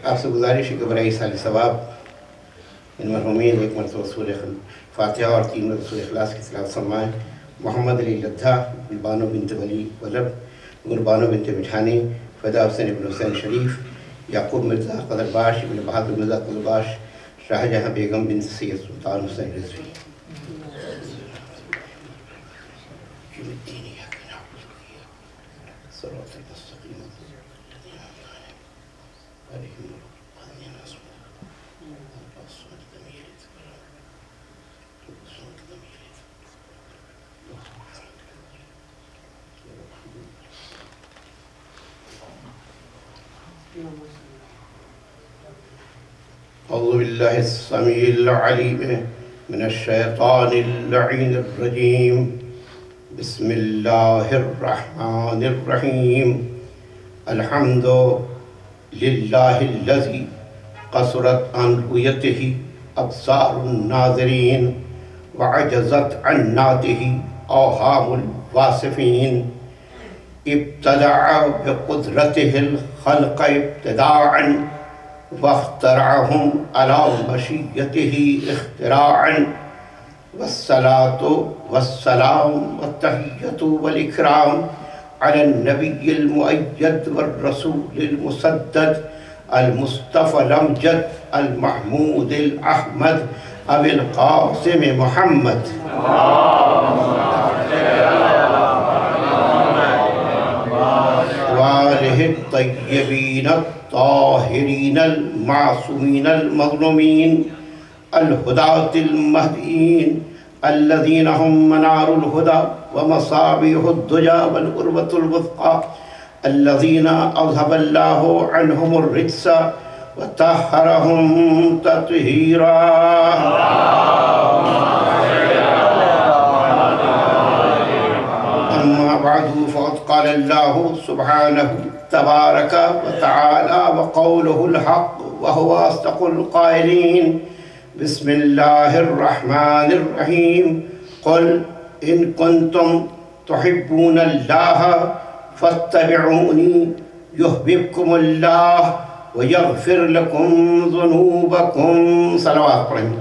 آپ سے گزارش ہے کہ برائے سال ثواب ان مرحومین ایک مرتبہ سورہ فاتحہ اور 3 مرتبہ سورہ اخلاص کی تلاوت فرمائیں۔ محمد علی لدھا، گلبانو بنت ولی ولب، گلبانو بنت مٹھانی، فدا حسین ابن حسین شریف، یعقوب مرزا قدرباش ابن بہادر مرزا قدرباش، شاہ جہاں بیگم بنت سید سلطان حسین رضوی۔ أعوذ بالله السميع العليم من الشيطان اللعين الرجيم، بسم الله الرحمن الرحيم، الحمد لله الذي قصرت عن رؤيته أبصار الناظرين وعجزت عن ناته أوهام الواصفين، ابتدع بقدرته الخلق ابتداعا واخترعهم على مشيته اختراعا، والصلاة والسلام والتحية والإكرام على النبي المؤيد والرسول المسدد المصطفى الأمجد المحمود الأحمد أبي القاسم محمد وآله الطيبين الطاهرين المعصومين المظلومين الهداة المهديين الذين هم منار الهدى ومصابيح الدجى والعروة الوثقى الذين أذهب الله عنهم الرجس وطهرهم تطهيرا. أما بعد فقد قال الله سبحانه تبارك وتعالى وقوله الحق وهو أصدق القائلين، بسم الله الرحمن الرحيم، قل إن كنتم تحبون الله فاتبعوني يحببكم الله ويغفر لكم ذنوبكم. صلوات پڑھیں.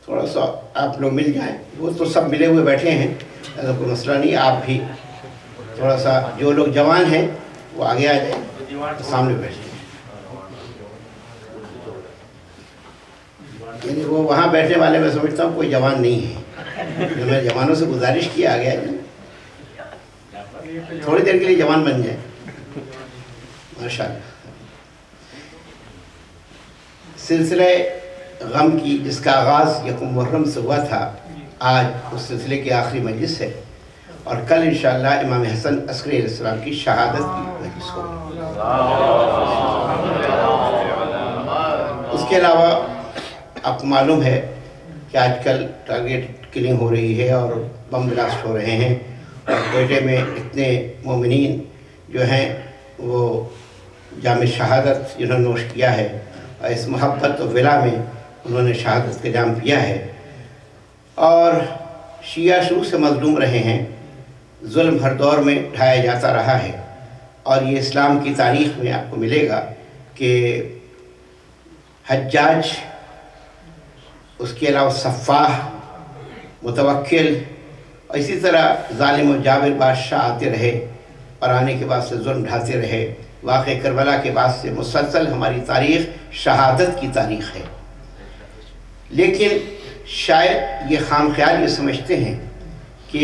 تھوڑا سا آپ لوگ مل جائیں، وہ تو سب ملے ہوئے بیٹھے ہیں، ایسا کوئی مسئلہ نہیں. آپ بھی تھوڑا سا جو لوگ جوان ہیں وہ آگے آ جائیں، سامنے بیٹھیں. یعنی وہ وہاں بیٹھنے والے میں سمجھتا ہوں کوئی جوان نہیں ہے. جو میں جوانوں سے گزارش کی آگے آ جائیں، تھوڑی دیر کے لیے جوان بن جائیں. ماشاءاللہ. سلسلہ غم کی جس کا آغاز یکم محرم سے ہوا تھا، آج اس سلسلے کی آخری مجلس ہے، اور کل انشاءاللہ امام حسن عسکری علیہ السلام کی شہادت کی مجلس ہوگی. اس کے علاوہ آپ کو معلوم ہے کہ آج کل ٹارگیٹ کلنگ ہو رہی ہے اور بم بلاسٹ ہو رہے ہیں، اور کوئٹے میں اتنے مومنین جو ہیں وہ جام شہادت جنہوں نے نوش کیا ہے، اور اس محبت و ولا میں انہوں نے شہادت کا جام پیا ہے. اور شیعہ شروع سے مظلوم رہے ہیں، ظلم ہر دور میں ڈھایا جاتا رہا ہے، اور یہ اسلام کی تاریخ میں آپ کو ملے گا کہ حجاج، اس کے علاوہ صفاح، متوکل، اور اسی طرح ظالم و جابر بادشاہ آتے رہے، اور آنے کے بعد سے ظلم ڈھاتے رہے. واقع کربلا کے بعد سے مسلسل ہماری تاریخ شہادت کی تاریخ ہے. لیکن شاید یہ خام خیال یہ سمجھتے ہیں کہ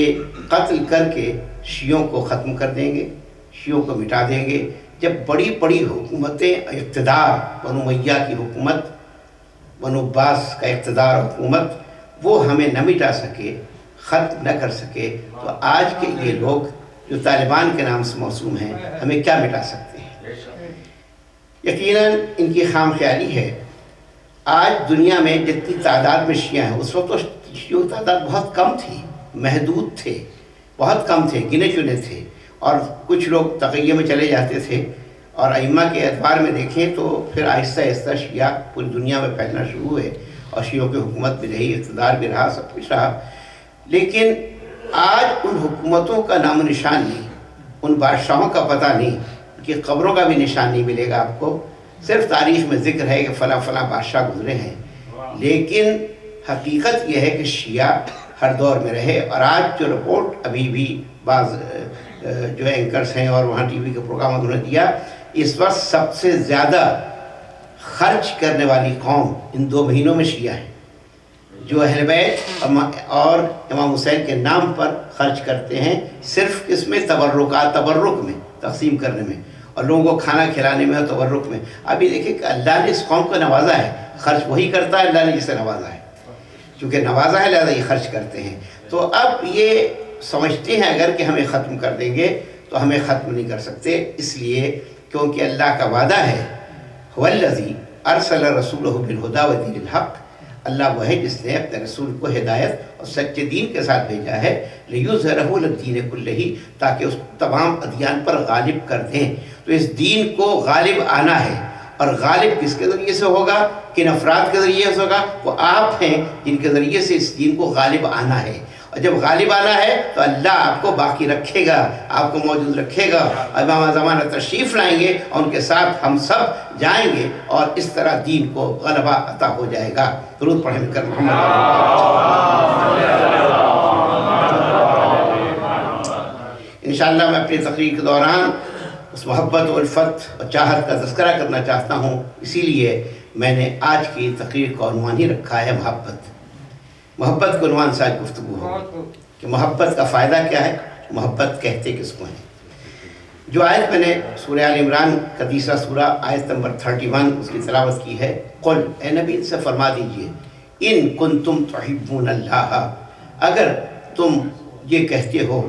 قتل کر کے شیعوں کو ختم کر دیں گے، شیعوں کو مٹا دیں گے. جب بڑی بڑی حکومتیں، اقتدار، بنو امیہ کی حکومت، بنو عباس کا اقتدار و حکومت، وہ ہمیں نہ مٹا سکے، ختم نہ کر سکے، تو آج کے یہ لوگ جو طالبان کے نام سے موسوم ہیں ہمیں کیا مٹا سکتے ہیں؟ یقیناً ان کی خام خیالی ہے. آج دنیا میں جتنی تعداد میں شیعہ ہیں، اس وقت تو شیعوں کی تعداد بہت کم تھی، محدود تھے، بہت کم تھے، گنے چنے تھے، اور کچھ لوگ تقیہ میں چلے جاتے تھے. اور ائمہ کے اعتبار میں دیکھیں تو پھر آہستہ آہستہ شیعہ پوری دنیا میں پھیلنا شروع ہوئے، اور شیعوں کی حکومت بھی رہی، اقتدار بھی رہا، سب کچھ رہا. لیکن آج ان حکومتوں کا نام و نشان نہیں، ان بادشاہوں کا پتہ نہیں، ان کی قبروں کا بھی نشان نہیں ملے گا آپ کو. صرف تاریخ میں ذکر ہے کہ فلاں فلاں بادشاہ گزرے ہیں، لیکن حقیقت یہ ہے کہ شیعہ ہر دور میں رہے. اور آج جو رپورٹ ابھی بھی بعض جو اینکرز ہیں اور وہاں ٹی وی کے پروگرام انہوں نے دیا، اس وقت سب سے زیادہ خرچ کرنے والی قوم ان 2 مہینوں میں شیعہ ہیں، جو اہل بیت اور امام حسین کے نام پر خرچ کرتے ہیں، صرف اس میں تبرک میں تقسیم کرنے میں، اور لوگوں کو کھانا کھلانے میں اور تبرک میں. ابھی دیکھیں کہ اللہ نے اس قوم کو نوازا ہے، خرچ وہی کرتا ہے اللہ نے جسے نوازا ہے، چونکہ نوازا ہے لہذا یہ خرچ کرتے ہیں. تو اب یہ سمجھتے ہیں اگر کہ ہمیں ختم کر دیں گے تو ہمیں ختم نہیں کر سکتے، اس لیے کیونکہ اللہ کا وعدہ ہے هو الذی ارسل رسولہ بالہدی ودین الحق، اللہ وہ ہے جس نے اپنے رسول کو ہدایت اور سچے دین کے ساتھ بھیجا ہے، لیظہرہ علی الدین کلہ، تاکہ اس تمام ادیان پر غالب کر دیں. تو اس دین کو غالب آنا ہے، اور غالب کس کے ذریعے سے ہوگا، کن افراد کے ذریعے سے ہوگا؟ وہ آپ ہیں جن کے ذریعے سے اس دین کو غالب آنا ہے. اور جب غالب آنا ہے تو اللہ آپ کو باقی رکھے گا، آپ کو موجود رکھے گا. امام زمانہ تشریف لائیں گے اور ان کے ساتھ ہم سب جائیں گے، اور اس طرح دین کو غلبہ عطا ہو جائے گا. درود پڑھیں کر محمد. انشاءاللہ میں اپنی تقریر کے دوران اس محبت و الفت اور چاہت کا تذکرہ کرنا چاہتا ہوں، اسی لیے میں نے آج کی تقریر کا عنوان ہی رکھا ہے محبت. محبت کو عنوان سے آج گفتگو ہو کہ محبت کا فائدہ کیا ہے، محبت کہتے کس کو ہیں. جو آیت میں نے سورہ آل عمران کا 3 سورہ آیت نمبر 31 اس کی تلاوت کی ہے، قل، اے نبی ان سے فرما دیجئے، ان کنتم تحبون اللہ، اگر تم یہ کہتے ہو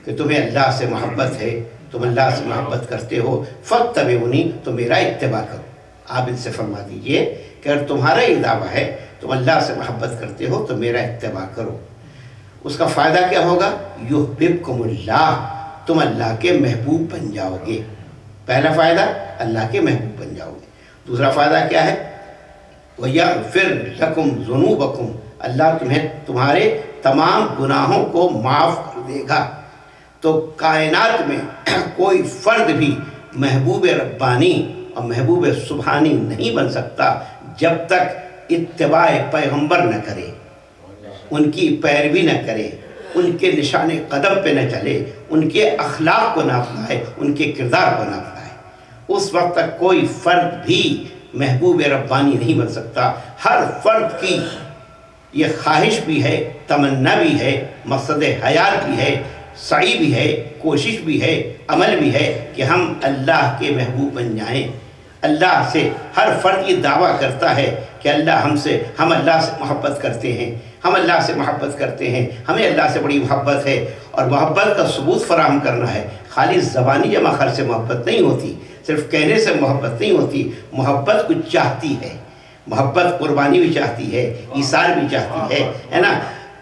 کہ تمہیں اللہ سے محبت ہے، تم اللہ سے محبت کرتے ہو، فاتبعونی، تو میرا اتباع کرو. آپ ان سے فرما دیجئے کہ اگر تمہارا یہ دعویٰ ہے تم اللہ سے محبت کرتے ہو تو میرا اتباع کرو. اس کا فائدہ کیا ہوگا؟ یحببکم اللہ، تم اللہ کے محبوب بن جاؤ گے. پہلا فائدہ اللہ کے محبوب بن جاؤ گے. دوسرا فائدہ کیا ہے؟ وَيَغْفِرْ لَكُمْ ذُنُوبَكُمْ، اللہ تمہیں تمہارے تمام گناہوں کو معاف کر دے گا. تو کائنات میں کوئی فرد بھی محبوب ربانی اور محبوب سبحانی نہیں بن سکتا جب تک اتباع پیغمبر نہ کرے، ان کی پیروی نہ کرے، ان کے نشان قدم پہ نہ چلے، ان کے اخلاق کو نہ اپنائے، ان کے کردار کو نہ اپنائے. اس وقت تک کوئی فرد بھی محبوب ربانی نہیں بن سکتا. ہر فرد کی یہ خواہش بھی ہے، تمنا بھی ہے، مقصد حیات بھی ہے، سعی بھی ہے، کوشش بھی ہے، عمل بھی ہے کہ ہم اللہ کے محبوب بن جائیں. اللہ سے ہر فرد یہ دعویٰ کرتا ہے کہ ہم اللہ سے محبت کرتے ہیں، ہم اللہ سے محبت کرتے ہیں، ہمیں اللہ سے بڑی محبت ہے. اور محبت کا ثبوت فراہم کرنا ہے. خالی زبانی جمع خرچ سے محبت نہیں ہوتی، صرف کہنے سے محبت نہیں ہوتی. محبت کچھ چاہتی ہے، محبت قربانی بھی چاہتی ہے، ایثار بھی چاہتی ہے نا.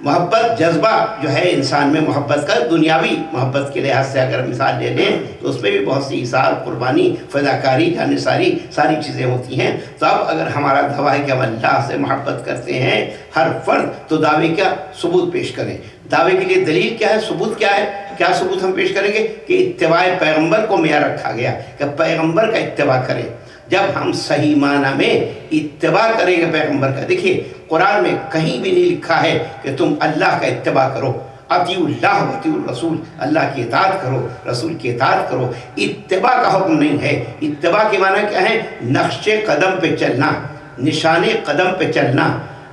محبت جذبہ جو ہے انسان میں محبت کا، دنیاوی محبت کے لحاظ سے اگر مثال لے لیں تو اس میں بھی بہت سی ایثار، قربانی، فداکاری، جانثاری ساری چیزیں ہوتی ہیں. تو اب اگر ہمارا دعویٰ ہے کہ ہم اللہ سے محبت کرتے ہیں ہر فرد، تو دعوے کا ثبوت پیش کریں. دعوے کے لیے دلیل کیا ہے، ثبوت کیا ہے؟ کیا ثبوت ہم پیش کریں گے؟ کہ اتباع پیغمبر کو معیار رکھا گیا کہ پیغمبر کا اتباع کریں. جب ہم صحیح معنی میں اتباع کریں گے پیغمبر کا، دیکھیے قرآن میں کہیں بھی نہیں لکھا ہے کہ تم اللہ کا اتباع کرو، اطیعوا اللہ و اطیعوا الرسول، اللہ کی اطاعت کرو، رسول کی اطاعت کرو. اتباع کا حکم نہیں ہے. اتباع کے معنی کیا ہے؟ نقش قدم پہ چلنا، نشان قدم پہ چلنا،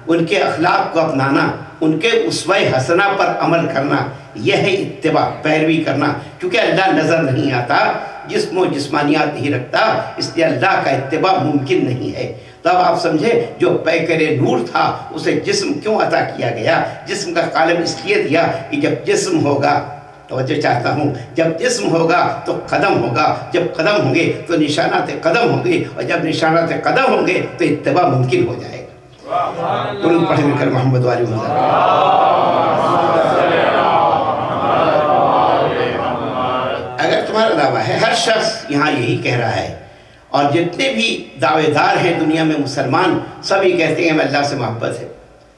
ان کے اخلاق کو اپنانا، ان کے اسوہ حسنہ پر عمل کرنا، یہ ہے اتباع، پیروی کرنا. کیونکہ اللہ نظر نہیں آتا، جسم و جسمانیات نہیں رکھتا، اس لیے اللہ کا اتباع ممکن نہیں ہے. تب آپ سمجھے جو پیکر نور تھا اسے جسم کیوں عطا کیا گیا؟ جسم کا قالب اس لیے دیا کہ جب جسم ہوگا، توجہ چاہتا ہوں، جب جسم ہوگا تو قدم ہوگا، جب قدم ہوں گے تو نشانات قدم ہوں گے، اور جب نشانات قدم ہوں گے تو اتباع ممکن ہو جائے گا. درود پڑھیں مل کر محمد والی محمد. اگر تمہارا دعویٰ ہے، ہر شخص یہاں یہی کہہ رہا ہے، اور جتنے بھی دعوے دار ہیں دنیا میں مسلمان، سب یہ کہتے ہیں ہمیں اللہ سے محبت ہے.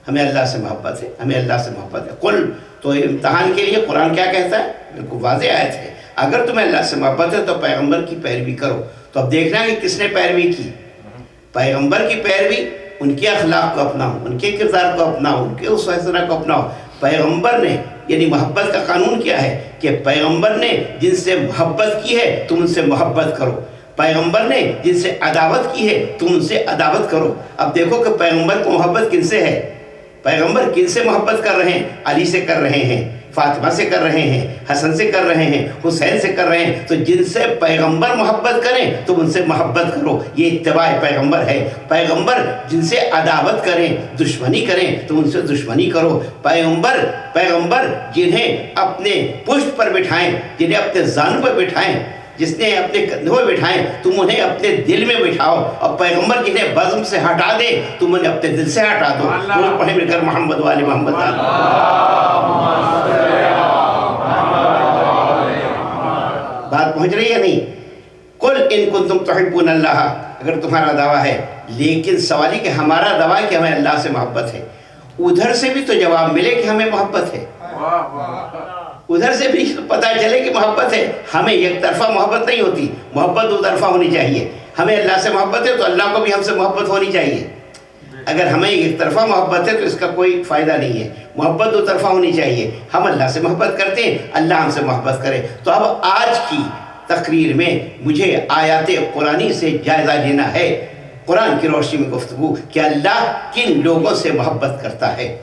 ہمیں اللہ سے محبت ہے، ہمیں اللہ سے محبت ہے۔ قل، تو امتحان کے لیے قرآن کیا کہتا ہے؟ بالکل واضح آیت ہے، اگر تمہیں اللہ سے محبت ہے تو پیغمبر کی پیروی کرو۔ تو اب دیکھنا ہے کہ کس نے پیروی کی، پیغمبر کی پیروی، ان کے اخلاق کو اپناؤ، ان کے کردار کو اپناؤ، ان کے اس حسنہ کو اپناؤ۔ پیغمبر نے، یعنی محبت کا قانون کیا ہے کہ پیغمبر نے جن سے محبت کی ہے تم ان سے محبت کرو، پیغمبر نے جن سے عداوت کی ہے تم ان سے عداوت کرو۔ اب دیکھو کہ پیغمبر کو محبت کن سے ہے، پیغمبر کن سے محبت کر رہے ہیں؟ علی سے کر رہے ہیں، فاطمہ سے کر رہے ہیں، حسن سے کر رہے ہیں، حسین سے کر رہے ہیں۔ تو جن سے پیغمبر محبت کریں تم ان سے محبت کرو، یہ اتباع پیغمبر ہے۔ پیغمبر جن سے عداوت کریں، دشمنی کریں، تم ان سے دشمنی کرو۔ پیغمبر جنہیں اپنے پشت پر بٹھائیں، جنہیں اپنے زانوں پر بٹھائیں، جس نے اپنے کندھوں میں بٹھائیں تم انہیں اپنے دل میں بٹھاؤ، اور پیغمبر جنہیں بزم سے ہٹا دے تم انہیں اپنے دل سے ہٹا دو۔ دورود پڑھیں مل کر محمد والے محمد۔ بات پہنچ رہی ہے نہیں؟ قل ان کنتم تحبون اللہ، اگر تمہارا دعویٰ ہے، لیکن سوال یہ کہ ہمارا دعویٰ ہے کہ ہمیں اللہ سے محبت ہے، ادھر سے بھی تو جواب ملے کہ ہمیں محبت ہے، ادھر سے بھی پتہ چلے کہ محبت ہے۔ ہمیں یک طرفہ محبت نہیں ہوتی، محبت دو طرفہ ہونی چاہیے۔ ہمیں اللہ سے محبت ہے تو اللہ کو بھی ہم سے محبت ہونی چاہیے۔ اگر ہمیں ایک طرفہ محبت ہے تو اس کا کوئی فائدہ نہیں ہے، محبت دو طرفہ ہونی چاہیے۔ ہم اللہ سے محبت کرتے ہیں، اللہ ہم سے محبت کرے۔ تو اب آج کی تقریر میں مجھے آیات قرآنی سے جائزہ لینا ہے، قرآن کی روشنی میں گفتگو کہ اللہ کن لوگوں سے محبت کرتا ہے،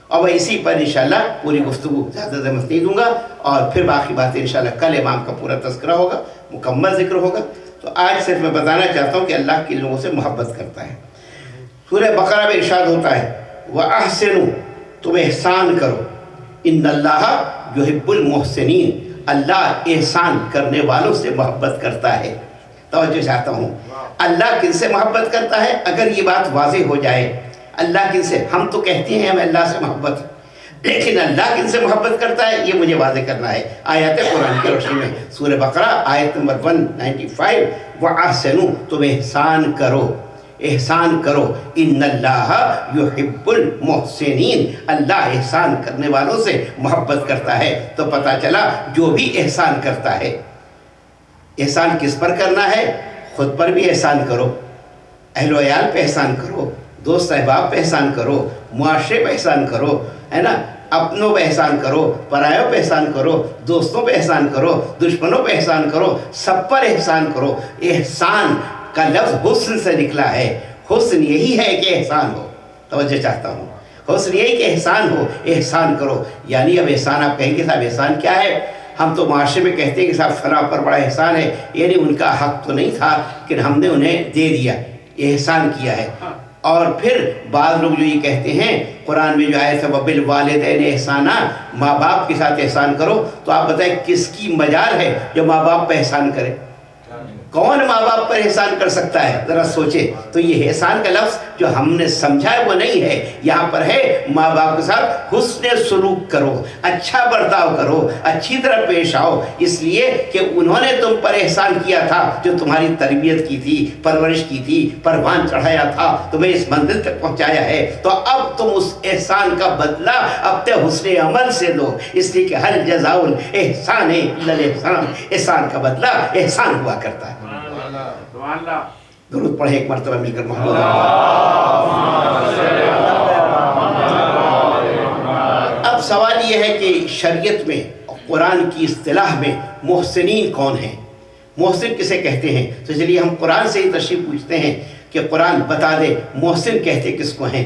اور اسی پر انشاءاللہ پوری گفتگو، زیادہ زحمت نہیں دوں گا، اور پھر باقی باتیں انشاءاللہ کل امام کا پورا تذکرہ ہوگا، مکمل ذکر ہوگا۔ تو آج صرف میں بتانا چاہتا ہوں کہ اللہ کن لوگوں سے محبت کرتا ہے۔ سورہ بقرہ میں ارشاد ہوتا ہے وَأَحْسِنُوا، تم احسان کرو، ان اللہ یحب المحسنین، اللہ احسان کرنے والوں سے محبت کرتا ہے۔ توجہ چاہتا ہوں، اللہ کن سے محبت کرتا ہے؟ اگر یہ بات واضح ہو جائے، اللہ کن سے، ہم تو کہتے ہیں ہمیں اللہ سے محبت ہے، لیکن اللہ کن سے محبت کرتا ہے یہ مجھے واضح کرنا ہے۔ آیات قرآن کی روشنی میں سورہ بقرہ آیت نمبر 195، وَأَحْسِنُوا، تم احسان کرو، احسان کرو، ان اللہ یحب المحسنین، اللہ احسان کرنے والوں سے محبت کرتا ہے۔ تو پتہ چلا جو بھی احسان کرتا ہے، احسان کس پر کرنا ہے؟ خود پر بھی احسان کرو، اہل و عیال پہ احسان کرو، دوست احباب پہ احسان کرو، معاشرے پہ احسان کرو، ہے نا، اپنوں پہ احسان کرو، پرایوں پہ احسان کرو، دوستوں پہ احسان کرو، دشمنوں پہ احسان کرو، سب پر احسان کرو۔ احسان کا لفظ حسن سے نکلا ہے، حسن یہی ہے کہ احسان ہو۔ توجہ چاہتا ہوں، حسن یہی کہ احسان ہو، احسان کرو۔ یعنی اب احسان آپ کہیں گے صاحب احسان کیا ہے؟ ہم تو معاشرے میں کہتے ہیں کہ صاحب فلاں پر بڑا احسان ہے، یعنی ان کا حق تو نہیں تھا کہ ہم نے انہیں دے دیا، احسان کیا ہے۔ اور پھر بعض لوگ جو یہ کہتے ہیں، قرآن میں جو آیت ہے وَبِالْوَالِدَيْنِ احسانا، ماں باپ کے ساتھ احسان کرو، تو آپ بتائیں کس کی مجال ہے جو ماں باپ پہ احسان کرے؟ کون ماں باپ پر احسان کر سکتا ہے؟ ذرا سوچے۔ تو یہ احسان کا لفظ جو ہم نے سمجھا ہے وہ نہیں ہے، یہاں پر ہے ماں باپ کے ساتھ حسن سلوک کرو، اچھا برتاؤ کرو، اچھی طرح پیش آؤ، اس لیے کہ انہوں نے تم پر احسان کیا تھا، جو تمہاری تربیت کی تھی، پرورش کی تھی، پروان چڑھایا تھا، تمہیں اس منزل تک پہنچایا ہے۔ تو اب تم اس احسان کا بدلہ اپنے حسن عمل سے دو، اس لیے کہ ہر جزاء الاحسان الا الاحسان، احسان کا بدلہ احسان ہوا کرتا ہے۔ درود پڑھیں ایک مرتبہ مل کر محمد۔ اب سوال یہ ہے کہ شریعت میں، قرآن کی اصطلاح میں محسنین کون ہیں؟ محسن کسے کہتے ہیں؟ تو چلیے ہم قرآن سے ہی تشریح پوچھتے ہیں کہ قرآن بتا دے محسن کہتے کس کو ہیں۔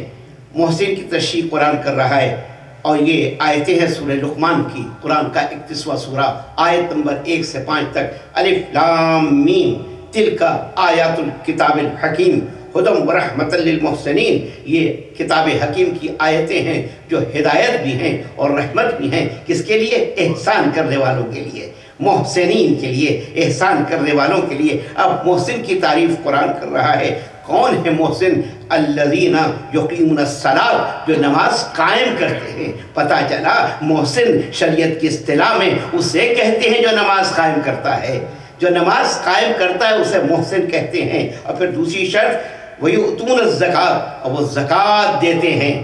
محسن کی تشریح قرآن کر رہا ہے، اور یہ آیتیں ہیں سورہ لقمان کی، قرآن کا 31واں سورہ، آیت نمبر 1 سے 5 تک۔ الف لام میم تلک آیات الکتاب الحکیم ہدی ورحمۃ للمحسنین، یہ کتاب حکیم کی آیتیں ہیں جو ہدایت بھی ہیں اور رحمت بھی ہیں، کس کے لیے؟ احسان کرنے والوں کے لیے، محسنین کے لیے، احسان کرنے والوں کے لیے۔ اب محسن کی تعریف قرآن کر رہا ہے۔ کون ہے محسن؟ الذین یقیمون الصلاۃ، جو نماز قائم کرتے ہیں۔ پتہ چلا محسن شریعت کی اصطلاح میں اسے کہتے ہیں جو نماز قائم کرتا ہے، جو نماز قائم کرتا ہے اسے محسن کہتے ہیں۔ اور پھر دوسری شرط وَيُؤْتُونَ الزَّكَاةَ، اور وہ زکوٰۃ دیتے ہیں۔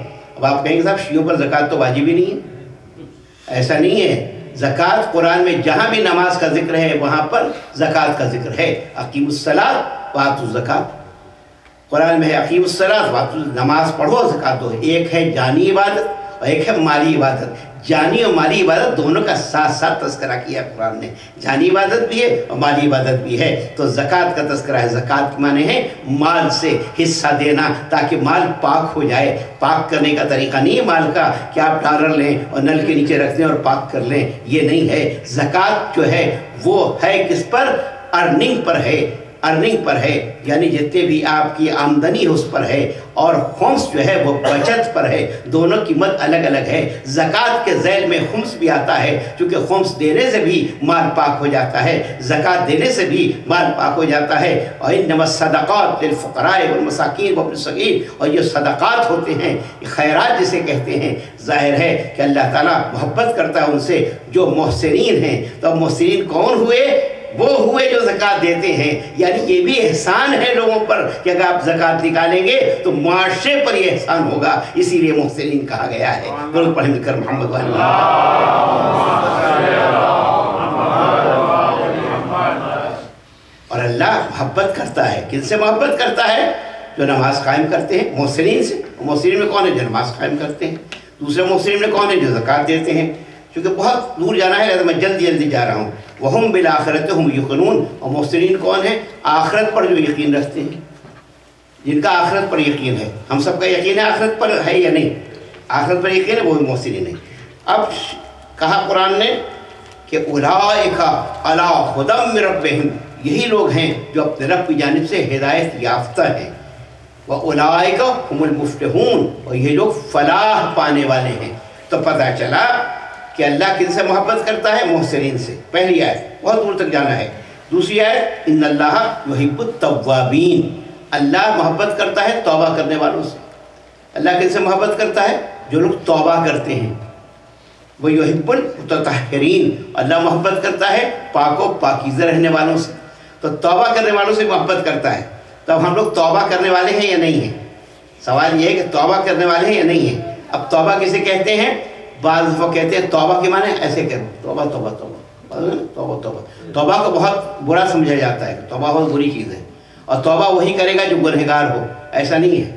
اب آپ کہیں گے صاحب شیعوں پر زکوٰۃ تو واجب ہی نہیں ہے، ایسا نہیں ہے، زکوٰۃ قرآن میں جہاں بھی نماز کا ذکر ہے وہاں پر زکوٰۃ کا ذکر ہے، اقیموا الصلاۃ وآتوا الزکوٰۃ، قرآن میں ہے اقیموا الصلاۃ وآتوا، نماز پڑھو زکوٰۃ دو، ایک ہے جانی عبادت اور ایک ہے مالی عبادت، جانی اور مالی عبادت دونوں کا ساتھ ساتھ تذکرہ کیا قرآن نے، جانی عبادت بھی ہے اور مالی عبادت بھی ہے، تو زکوٰۃ کا تذکرہ ہے، زکوٰۃ کے معنی ہے مال سے حصہ دینا تاکہ مال پاک ہو جائے، پاک کرنے کا طریقہ نہیں ہے مال کا کہ آپ ڈالر لیں اور نل کے نیچے رکھ دیں اور پاک کر لیں، یہ نہیں ہے، زکوٰۃ جو ہے وہ ہے کس پر؟ ارننگ پر ہے، ارننگ پر ہے، یعنی جتنے بھی آپ کی آمدنی اس پر ہے، اور خمس جو ہے وہ بچت پر ہے، دونوں کی مد الگ الگ ہے، زکوٰۃ کے ذیل میں خمس بھی آتا ہے چونکہ خمس دینے سے بھی مال پاک ہو جاتا ہے، زکوٰۃ دینے سے بھی مال پاک ہو جاتا ہے، اور انما الصدقات للفقراء والمساکین وابن السبیل، اور یہ صدقات ہوتے ہیں، خیرات جسے کہتے ہیں، ظاہر ہے کہ اللہ تعالیٰ محبت کرتا ہے ان سے جو محسنین ہیں، تو محسنین کون ہوئے؟ وہ ہوئے جو زکوٰۃ دیتے ہیں، یعنی یہ بھی احسان ہے لوگوں پر کہ اگر آپ زکوٰۃ نکالیں گے تو معاشرے پر یہ احسان ہوگا، اسی لیے محسنین کہا گیا ہے۔ درود پڑھیں مل کر محمد وعلی اور اللہ محبت کرتا ہے، کن سے محبت کرتا ہے؟ جو نماز قائم کرتے ہیں، محسنین سے۔ محسنین میں کون ہے؟ جو نماز قائم کرتے ہیں۔ دوسرے محسنین میں کون ہے؟ جو زکوٰۃ دیتے ہیں۔ چونکہ بہت دور جانا ہے لہذا میں جلدی جا رہا ہوں۔ وَهُمْ بِالْآخِرَةِ هُمْ يُوقِنُونَ، اور محسنین کون ہیں؟ آخرت پر جو یقین رکھتے ہیں، جن کا آخرت پر یقین ہے۔ ہم سب کا یقین ہے آخرت پر ہے یا نہیں؟ آخرت پر یقین ہے، وہ محسنین ہے۔ اب کہا قرآن نے کہ اولئک علی ھدی من ربہم، یہی لوگ ہیں جو اپنے رب کی جانب سے ہدایت یافتہ ہیں، وَأُولَئِکَ هُمُ الْمُفْلِحُونَ، اور یہ لوگ فلاح پانے والے ہیں۔ تو پتہ چلا کہ اللہ کن سے محبت کرتا ہے؟ محسنین سے، پہلی آیت، بہت دور تک جانا ہے۔ دوسری آیت، ان اللہ یحب التوابین، اللہ محبت کرتا ہے توبہ کرنے والوں سے۔ اللہ کن سے محبت کرتا ہے؟ جو لوگ توبہ کرتے ہیں۔ وہ یحب المتطہرین، اللہ محبت کرتا ہے پاک و پاکیزہ رہنے والوں سے، تو توبہ کرنے والوں سے محبت کرتا ہے۔ تب ہم لوگ توبہ کرنے والے ہیں یا نہیں ہیں؟ سوال یہ ہے کہ توبہ کرنے والے ہیں یا نہیں ہیں؟ اب توبہ کسے کہتے ہیں؟ بعض وہ کہتے ہیں توبہ کے معنی ایسے کرو، توبہ توبہ توبہ توبہ توبہ، توبہ کو بہت برا سمجھا جاتا ہے، توبہ بہت بری چیز ہے، اور توبہ وہی کرے گا جو گنہگار ہو، ایسا نہیں ہے،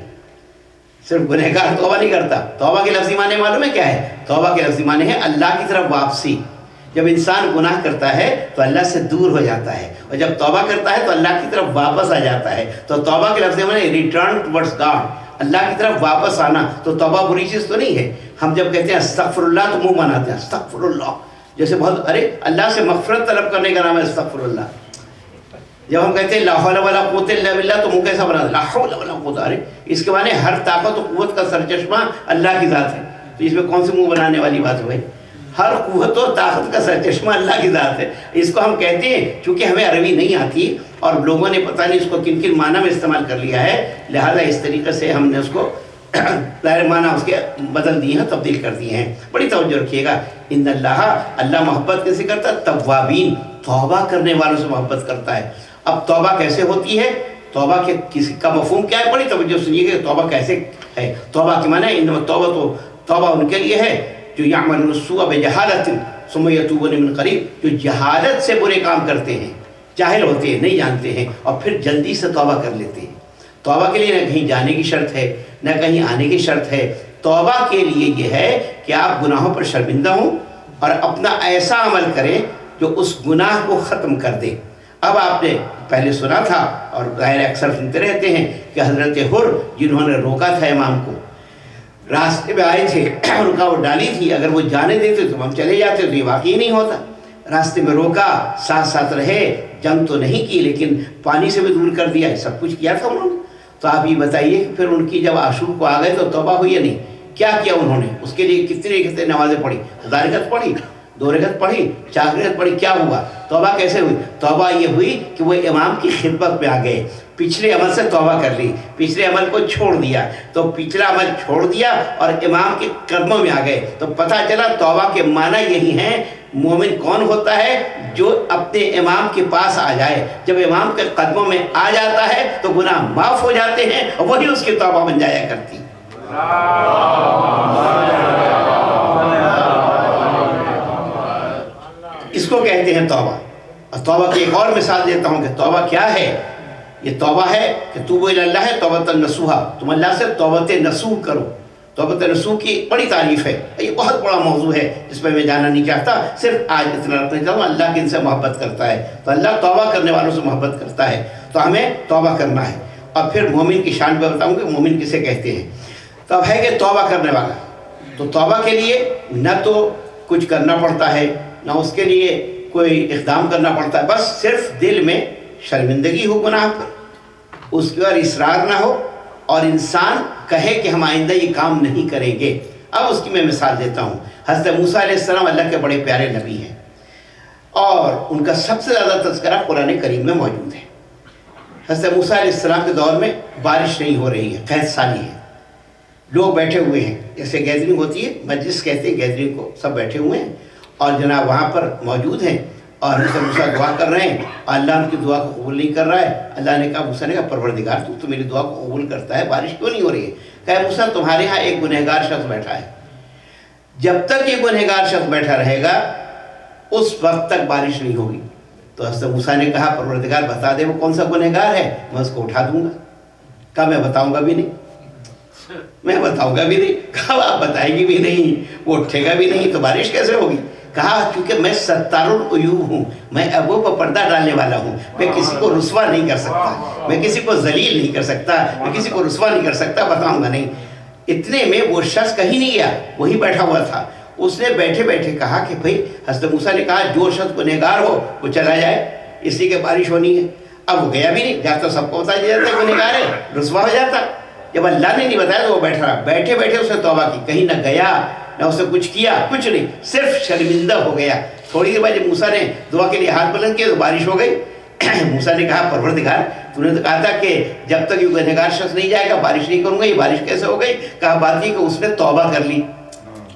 صرف گنہگار توبہ نہیں کرتا۔ توبہ کے لفظی معنی معلوم ہے کیا ہے؟ توبہ کے لفظی معنی ہے اللہ کی طرف واپسی۔ جب انسان گناہ کرتا ہے تو اللہ سے دور ہو جاتا ہے، اور جب توبہ کرتا ہے تو اللہ کی طرف واپس آ جاتا ہے، تو توبہ کے لفظ معنی ریٹرن ٹورڈز گاڈ، اللہ کی طرف واپس آنا۔ تو توبہ بری چیز تو نہیں ہے۔ ہم جب کہتے ہیں استغفر اللہ تو منہ بناتے ہیں استغفر اللہ، جیسے بہت ارے اللہ سے مغفرت طلب کرنے کا نام ہے استغفر اللہ۔ جب ہم کہتے ہیں لا حول ولا قوت الا باللہ تو منہ کیسا بناتے ہیں؟ لا حول ولا قوت، ارے اس کے معنی ہر طاقت و قوت کا سرچشمہ اللہ کی ذات ہے، تو اس میں کون سی منہ بنانے والی بات ہے بھائی؟ ہر قوت و طاقت کا سرچشمہ اللہ کی ذات ہے۔ اس کو ہم کہتے ہیں چونکہ ہمیں عربی نہیں آتی اور لوگوں نے پتہ نہیں اس کو کن کن معنی میں استعمال کر لیا ہے، لہذا اس طریقے سے ہم نے اس کو ظاہر معنی اس کے بدل دیے ہیں، تبدیل کر دیے ہیں۔ بڑی توجہ رکھیے گا، ان اللہ محبت کیسے کرتا ہے؟ توابین، توبہ کرنے والوں سے محبت کرتا ہے۔ اب توبہ کیسے ہوتی ہے؟ توبہ کے کسی کا مفہوم کیا ہے؟ بڑی توجہ سنیے کہ توبہ کیسے ہے۔ توبہ کے معنی انما توبہ، تو توبہ ان کے لیے ہے جو یعملون السوء بجہالۃ ثم یتوبون من قریب، جو جہالت سے برے کام کرتے ہیں، جاہل ہوتے ہیں، نہیں جانتے ہیں، اور پھر جلدی سے توبہ کر لیتے ہیں۔ توبہ کے لیے نہ کہیں جانے کی شرط ہے نہ کہیں آنے کی شرط ہے، توبہ کے لیے یہ ہے کہ آپ گناہوں پر شرمندہ ہوں اور اپنا ایسا عمل کریں جو اس گناہ کو ختم کر دے۔ اب آپ نے پہلے سنا تھا اور ظاہر اکثر سنتے رہتے ہیں کہ حضرت حر جنہوں نے روکا تھا امام کو، راستے میں آئے تھے، ان کا وہ ڈالی تھی، اگر وہ جانے دیتے تو ہم چلے جاتے، تو یہ واقعی نہیں ہوتا۔ راستے میں روکا، ساتھ ساتھ رہے، جنگ تو نہیں کی لیکن پانی سے بھی دور کر دیا، سب کچھ کیا تھا انہوں نے۔ تو آپ یہ بتائیے کہ پھر ان کی جب عاشور کو آ گئے تو توبہ ہوئی یا نہیں؟ کیا کیا انہوں نے؟ اس کے لیے کتنے نمازیں پڑھی؟ 1000 رکعت پڑھی، 2 رکعت پڑھی، 4 رکعت پڑھی، کیا ہوا؟ توبہ کیسے ہوئی؟ توبہ یہ ہوئی کہ وہ امام کی خدمت میں آ گئے، پچھلے عمل سے توبہ کر لی، پچھلے عمل کو چھوڑ دیا، تو پچھلا عمل چھوڑ دیا اور امام کے قدموں میں آ گئے۔ تو پتہ چلا توبہ کے معنی یہی ہیں۔ مومن کون ہوتا ہے؟ جو اپنے امام کے پاس آ جائے، جب امام کے قدموں میں آ جاتا ہے تو گناہ معاف ہو جاتے ہیں اور وہی اس کی توبہ بن جایا کرتی۔ اس کو کہتے ہیں توبہ. اور توبہ کی ایک اور مثال دیتا ہوں کہ توبہ کیا ہے. یہ توبہ ہے کہ توبوا الی اللہ توبۃ نصوحا، تم اللہ سے توبۃ نصوح کرو. توبۃ نصوح کی بڑی تعریف ہے. یہ بہت بڑا موضوع ہے جس پہ میں جانا نہیں چاہتا، صرف آج اتنا رکھنا چاہتا ہوں. اللہ کن سے محبت کرتا ہے؟ تو اللہ توبہ کرنے والوں سے محبت کرتا ہے. تو ہمیں توبہ کرنا ہے. اور پھر مومن کی شان پہ بتاؤں کہ مومن کسے کہتے ہیں. تو اب ہے کہ توبہ کرنے والا، تو توبہ کے لیے نہ تو کچھ کرنا پڑتا ہے، نہ اس کے لیے کوئی اقدام کرنا پڑتا ہے. بس صرف دل میں شرمندگی ہو گناہ پر، اس کے بعد اصرار نہ ہو، اور انسان کہے کہ ہم آئندہ یہ کام نہیں کریں گے. اب اس کی میں مثال دیتا ہوں. حضرت موسیٰ علیہ السلام اللہ کے بڑے پیارے نبی ہیں، اور ان کا سب سے زیادہ تذکرہ قرآن کریم میں موجود ہے. حضرت موسیٰ علیہ السلام کے دور میں بارش نہیں ہو رہی ہے، قحط سالی ہے. لوگ بیٹھے ہوئے ہیں، جیسے گیدرنگ ہوتی ہے، مجلس کہتے ہیں گیدرنگ کو، سب بیٹھے ہوئے ہیں اور جناب وہاں پر موجود ہیں. اور حضرت موسیٰ دعا کر رہے ہیں، اور اللہ ان کی دعا کو قبول نہیں کر رہا ہے. اللہ نے کہا، موسیٰ نے کہا پروردگار تو میری دعا کو قبول کرتا ہے، بارش کیوں نہیں ہو رہی ہے؟ کہا موسیٰ تمہارے ہاں ایک گنہگار شخص بیٹھا ہے، جب تک یہ گنہگار شخص بیٹھا رہے گا اس وقت تک بارش نہیں ہوگی. تو حضرت موسیٰ نے کہا پروردگار بتا دے وہ کون سا گنہگار ہے، میں اس کو اٹھا دوں گا. کہا میں بتاؤں گا بھی نہیں، میں بتاؤں گا بھی نہیں. کہا آپ بتائیں گی بھی نہیں، وہ اٹھے گا بھی نہیں، تو بارش کیسے ہوگی؟ کہا کیونکہ میں ستار العیوب ہوں، میں عیبوں پر پردہ ڈالنے والا ہوں. میں کسی کو رسوا نہیں کر سکتا، میں کسی کو ذلیل نہیں کر سکتا، میں کسی کو رسوا نہیں کر سکتا، بتاؤں گا نہیں. اتنے میں وہ شخص کہیں نہیں گیا، وہی بیٹھا ہوا تھا. اس نے بیٹھے بیٹھے کہا کہ بھئی حضرت موسیٰ نے کہا جو شخص گنہگار ہو وہ چلا جائے، اس لیے کہ بارش ہونی ہے. اب وہ گیا بھی نہیں، جاتا سب کو بتا دیا جاتا گنہگار ہے، رسوا ہو جاتا. جب اللہ نے نہیں بتایا تو وہ بیٹھا رہا. بیٹھے بیٹھے اس نے توبہ کی، کہیں نہ گیا نہ اس نے کچھ کیا، کچھ نہیں، صرف شرمندہ ہو گیا. تھوڑی دیر بعد جب موسیٰ نے دعا کے لیے ہاتھ بلند کیا تو بارش ہو گئی. موسیٰ نے کہا پروردگار تو نے تو کہا تھا کہ جب تک یہ گنہگار شخص نہیں جائے گا بارش نہیں کروں گا، یہ بارش کیسے ہو گئی؟ کہا بات یہ کہ اس نے توبہ کر لی.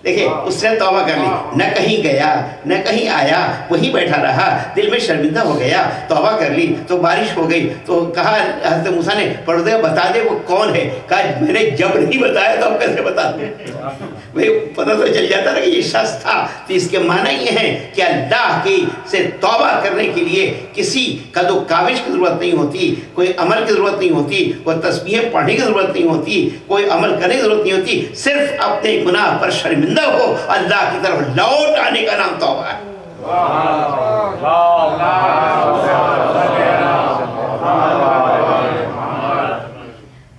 دیکھیں اس نے توبہ کر لی، نہ کہیں گیا نہ کہیں آیا، وہیں بیٹھا رہا، دل میں شرمندہ ہو گیا، توبہ کر لی تو بارش ہو گئی. تو کہا حضرت موسیٰ نے پروردگار بتا دے وہ کون ہے. کہا میں نے جب نہیں بتایا تو اب کیسے بتا دوں؟ بھئی پتہ تو چل جاتا نا کہ یہ شخص تھا. تو اس کے معنی یہ ہے کہ اللہ کی سے توبہ کرنے کے لیے کسی قد و کاوش کی ضرورت نہیں ہوتی، کوئی عمل کی ضرورت نہیں ہوتی، کوئی تسبیح پڑھنے کی ضرورت نہیں ہوتی، کوئی عمل کرنے کی ضرورت نہیں ہوتی. صرف اپنے گناہ پر شرمندہ ہو، اللہ کی طرف لوٹ آنے کا نام توبہ ہے.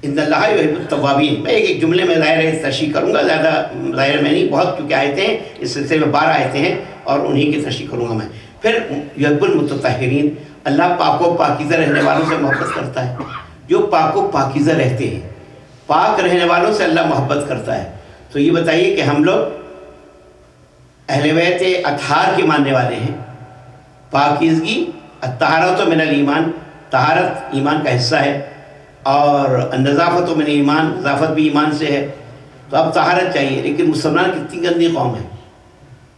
ان اللہ یحب التوابین. میں ایک جملے میں ظاہر تشریح کروں گا، زیادہ ظاہر میں نہیں، بہت کیونکہ آیتیں ہیں اس سلسلے میں 12 آیتیں ہیں اور انہی کی تشریح کروں گا میں. پھر یحب المتطہرین، اللہ پاک و پاکیزہ رہنے والوں سے محبت کرتا ہے. جو پاک و پاکیزہ رہتے ہیں، پاک رہنے والوں سے اللہ محبت کرتا ہے. تو یہ بتائیے کہ ہم لوگ اہل بیت اطہار کے ماننے والے ہیں. پاکیزگی، الطہارۃ من الایمان، طہارت ایمان کا حصہ ہے، اور النظافت من ایمان، نظافت بھی ایمان سے ہے. تو اب طہارت چاہیے. لیکن مسلمان کتنی گندی قوم ہے،